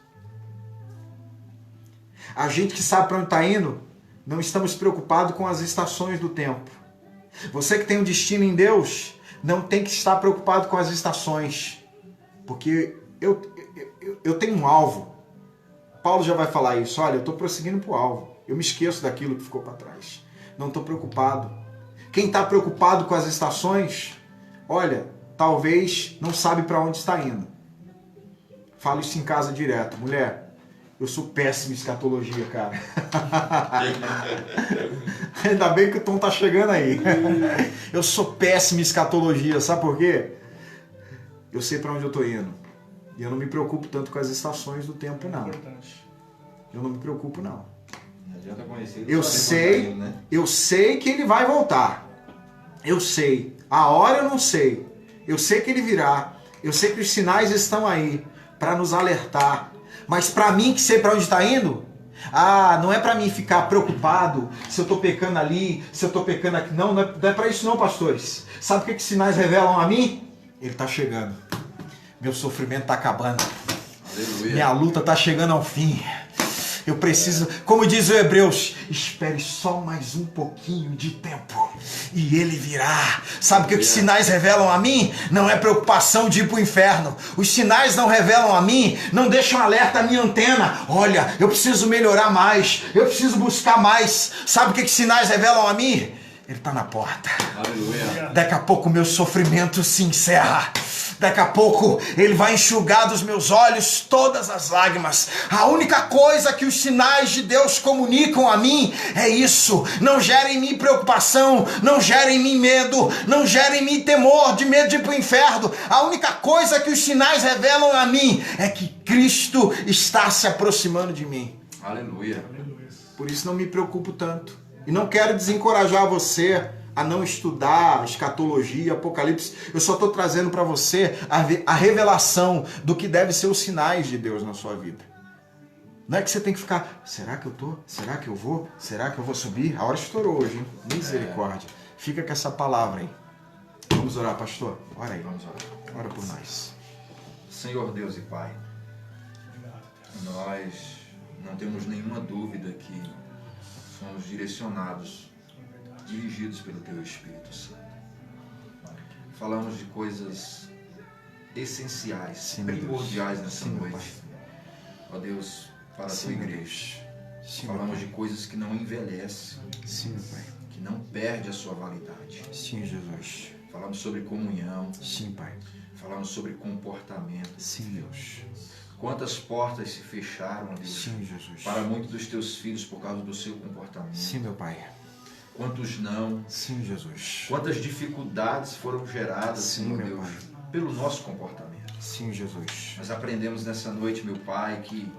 A gente que sabe para onde está indo, não estamos preocupados com as estações do tempo. Você que tem um destino em Deus, não tem que estar preocupado com as estações. Porque eu tenho um alvo. Paulo já vai falar isso. Olha, eu estou prosseguindo para o alvo. Eu me esqueço daquilo que ficou para trás. Não estou preocupado. Quem está preocupado com as estações, olha, talvez não sabe para onde está indo. Falo isso em casa direto. Mulher, eu sou péssimo em escatologia, cara. Ainda bem que o Tom tá chegando aí. Eu sou péssimo em escatologia, sabe por quê? Eu sei para onde eu tô indo. E eu não me preocupo tanto com as estações do tempo, não. Importante. Eu não me preocupo, não. Não adianta conhecer. Eu sei que ele vai voltar. Eu sei. A hora eu não sei. Eu sei que ele virá. Eu sei que os sinais estão aí para nos alertar. Mas para mim que sei para onde está indo, não é para mim ficar preocupado se eu estou pecando ali, se eu estou pecando aqui. Não é para isso não, pastores. Sabe o que sinais revelam a mim? Ele está chegando. Meu sofrimento está acabando. Aleluia. Minha luta está chegando ao fim. Eu preciso, como diz o Hebreus, espere só mais um pouquinho de tempo e ele virá. Sabe o que os sinais revelam a mim? Não é preocupação de ir para o inferno. Os sinais não revelam a mim, não deixam alerta a minha antena. Olha, eu preciso melhorar mais, eu preciso buscar mais. Sabe o que os sinais revelam a mim? Ele está na porta. Aleluia. Daqui a pouco o meu sofrimento se encerra. Daqui a pouco ele vai enxugar dos meus olhos todas as lágrimas. A única coisa que os sinais de Deus comunicam a mim é isso. Não gera em mim preocupação, não gera em mim medo, não gera em mim temor, de medo de ir para o inferno. A única coisa que os sinais revelam a mim é que Cristo está se aproximando de mim. Aleluia. Aleluia. Por isso não me preocupo tanto. E não quero desencorajar você a não estudar escatologia, apocalipse. Eu só estou trazendo para você a revelação do que deve ser os sinais de Deus na sua vida. Não é que você tem que ficar, será que eu tô? Será que eu vou? Será que eu vou subir? A hora estourou hoje, hein? Misericórdia. Fica com essa palavra aí. Vamos orar, pastor? Ora aí. Vamos orar. Ora por nós. Senhor Deus e Pai, nós não temos nenhuma dúvida que somos dirigidos pelo Teu Espírito Santo. Falamos de coisas essenciais, Sim, meu Deus. primordiais nessa Sim, meu noite. Ó Deus, para a Sim, Tua meu igreja. Sim, meu Falamos Pai. de coisas que não envelhecem, Sim, meu Pai. que não perde a sua validade. Sim, Jesus. falamos sobre comunhão, Sim, Pai. falamos sobre comportamento. Sim, Deus. Quantas portas se fecharam, ó Deus, Sim, Jesus. para muitos dos teus filhos por causa do seu comportamento. Sim, meu Pai. Quantos não, Sim, Jesus. quantas dificuldades foram geradas, Sim, Senhor meu Deus, Pai. pelo nosso comportamento. Sim, Jesus. Nós aprendemos nessa noite, meu Pai, que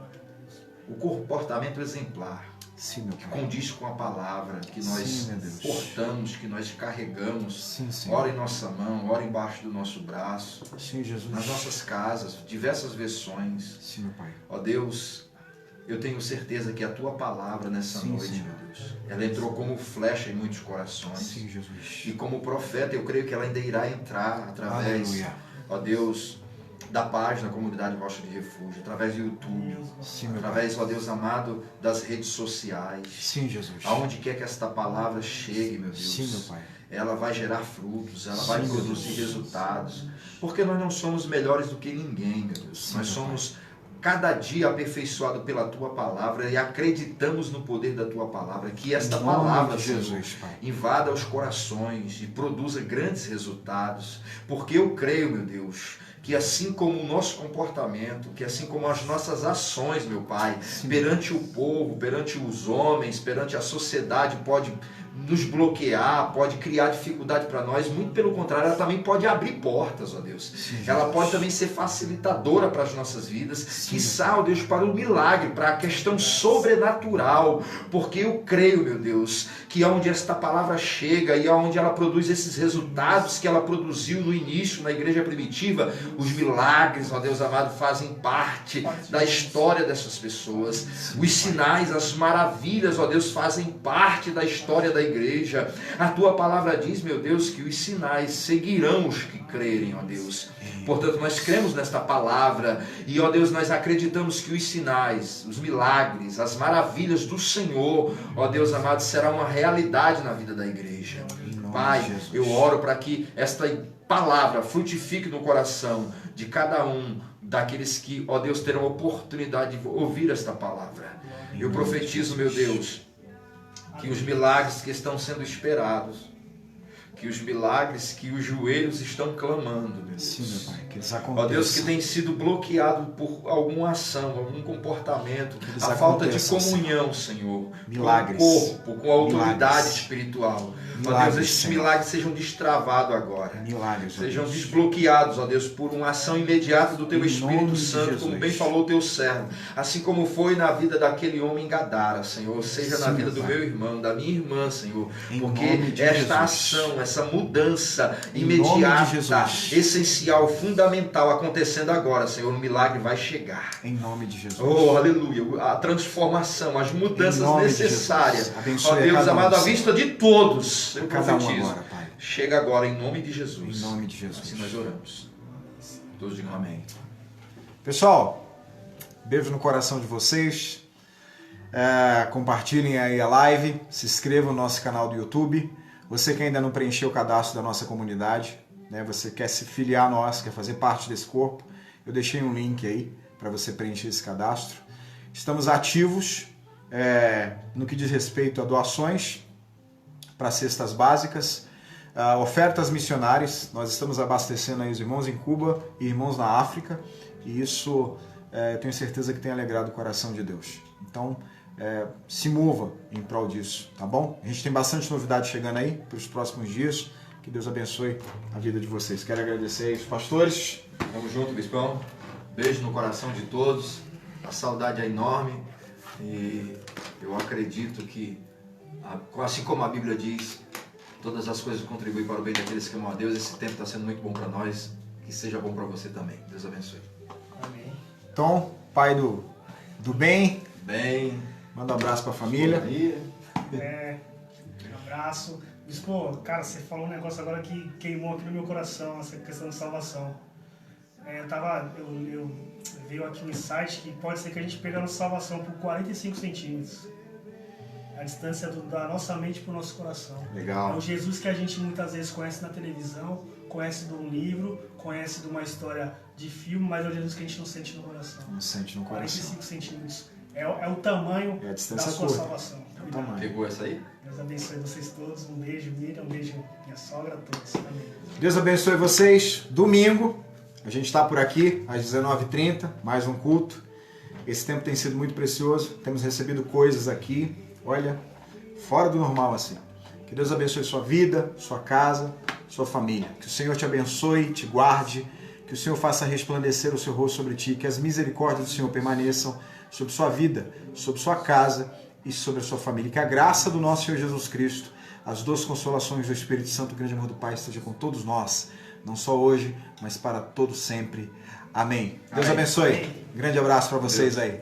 o comportamento exemplar Sim, meu que Pai. condiz com a palavra que nós Sim, meu Deus. portamos, que nós carregamos, Sim, Senhor. ora em nossa mão, ora embaixo do nosso braço, Sim, Jesus. nas nossas casas, diversas versões. Sim, meu Pai. Ó Deus, eu tenho certeza que a Tua palavra nessa Sim, noite, Senhor. meu Deus, ela entrou como flecha em muitos corações. Sim, Jesus. E como profeta, eu creio que ela ainda irá entrar através, Aleluia. ó Deus, da página Comunidade Rocha de Refúgio, através do YouTube, Sim, meu Pai. através, ó Deus amado, das redes sociais. Sim, Jesus. Aonde quer que esta palavra chegue, meu Deus, Sim, meu Pai. ela vai gerar frutos, ela vai Sim, produzir Jesus. resultados, porque nós não somos melhores do que ninguém, meu Deus. Sim, Nós meu somos cada dia aperfeiçoado pela Tua palavra e acreditamos no poder da Tua palavra, que esta Em nome palavra, de Senhor, Jesus, Pai. invada os corações e produza grandes resultados, porque eu creio, meu Deus, que assim como o nosso comportamento, que assim como as nossas ações, meu Pai, Sim. perante o povo, perante os homens, perante a sociedade, pode nos bloquear, pode criar dificuldade para nós, muito pelo contrário, ela também pode abrir portas, ó Deus. Sim, Ela Jesus. pode também ser facilitadora para as nossas vidas, Sim. quiçá, ó Deus, para o milagre, para a questão sobrenatural, porque eu creio, meu Deus, que onde esta palavra chega e onde ela produz esses resultados que ela produziu no início, na igreja primitiva, os milagres, ó Deus amado, fazem parte da história dessas pessoas. Os sinais, as maravilhas, ó Deus, fazem parte da história da igreja. A tua palavra diz, meu Deus, que os sinais seguirão os que crerem, ó Deus. Portanto, nós cremos nesta palavra e, ó Deus, nós acreditamos que os sinais, os milagres, as maravilhas do Senhor, ó Deus amado, será uma realidade na vida da igreja. Em nome Pai, de Jesus. eu oro para que esta palavra frutifique no coração de cada um daqueles que, ó Deus, terão a oportunidade de ouvir esta palavra. Eu profetizo, meu Deus, que os milagres que estão sendo esperados, que os milagres que os joelhos estão clamando, meu Deus. Sim, meu Pai. Que eles Ó aconteçam. Deus, que tem sido bloqueado por alguma ação, algum comportamento, eles a falta de aconteçam, comunhão, Senhor, Milagres. com o corpo, com a autoridade Milagres. espiritual. Ó Milagres, Deus, estes Senhor. milagres sejam destravados agora. Milagres, ó Sejam Deus. desbloqueados, ó Deus, por uma ação imediata do Teu Em Espírito nome de Santo, como Jesus. bem falou o Teu servo. Assim como foi na vida daquele homem em Gadara, Senhor, seja na Sim, vida meu do Pai. meu irmão, da minha irmã, Senhor. Em Porque nome de esta Jesus. ação, essa mudança Em nome de imediata, Jesus. essencial, fundamental acontecendo agora, Senhor, o milagre vai chegar. Em nome de Jesus. Oh, aleluia. A transformação, as Em mudanças nome de necessárias. Jesus. Abençoe Ó a Deus cada um, amado, à Senhor. vista de todos, eu Cada um profetizo. agora, Pai. Chega agora em nome de Jesus. Em nome de Jesus. Assim nós oramos. Todos digam amém. Pessoal, beijo no coração de vocês. Compartilhem aí a live. Se inscrevam no nosso canal do YouTube. Você que ainda não preencheu o cadastro da nossa comunidade, né? Você quer se filiar a nós, quer fazer parte desse corpo, eu deixei um link aí para você preencher esse cadastro. Estamos ativos no que diz respeito a doações para cestas básicas, ofertas missionárias. Nós estamos abastecendo aí os irmãos em Cuba e irmãos na África, e isso eu tenho certeza que tem alegrado o coração de Deus. Então, se mova em prol disso, tá bom? A gente tem bastante novidade chegando aí para os próximos dias. Que Deus abençoe a vida de vocês. Quero agradecer aí os pastores. Tamo junto, Bispão. Beijo no coração de todos. A saudade é enorme. E eu acredito que, assim como a Bíblia diz, todas as coisas contribuem para o bem daqueles que amam a Deus. Esse tempo está sendo muito bom para nós. Que seja bom para você também. Deus abençoe. Amém. Então, pai do bem, Bem. manda um abraço para a família. Um abraço. Bispo, cara, você falou um negócio agora que queimou aqui no meu coração, essa questão de salvação. Eu veio aqui um insight que pode ser que a gente pegando salvação por 45 centímetros. A distância da nossa mente para o nosso coração. Legal. É o Jesus que a gente muitas vezes conhece na televisão, conhece de um livro, conhece de uma história de filme, mas é o Jesus que a gente não sente no coração. Não sente no coração. 45 centímetros É o tamanho É a da distância sua curta. salvação. É o Cuidado. tamanho. Pegou essa aí? Deus abençoe vocês todos. Um beijo, Miriam. Um beijo, minha sogra, a todos. Amém. Deus abençoe vocês. Domingo, a gente está por aqui às 19h30, mais um culto. Esse tempo tem sido muito precioso. Temos recebido coisas aqui, olha, fora do normal assim. Que Deus abençoe sua vida, sua casa, sua família. Que o Senhor te abençoe, te guarde. Que o Senhor faça resplandecer o seu rosto sobre ti. Que as misericórdias do Senhor permaneçam sobre sua vida, sobre sua casa e sobre a sua família. Que a graça do nosso Senhor Jesus Cristo, as doces consolações do Espírito Santo, o grande amor do Pai, esteja com todos nós, não só hoje, mas para todo sempre. Amém. Deus Amém. abençoe. Amém. Grande abraço para vocês aí.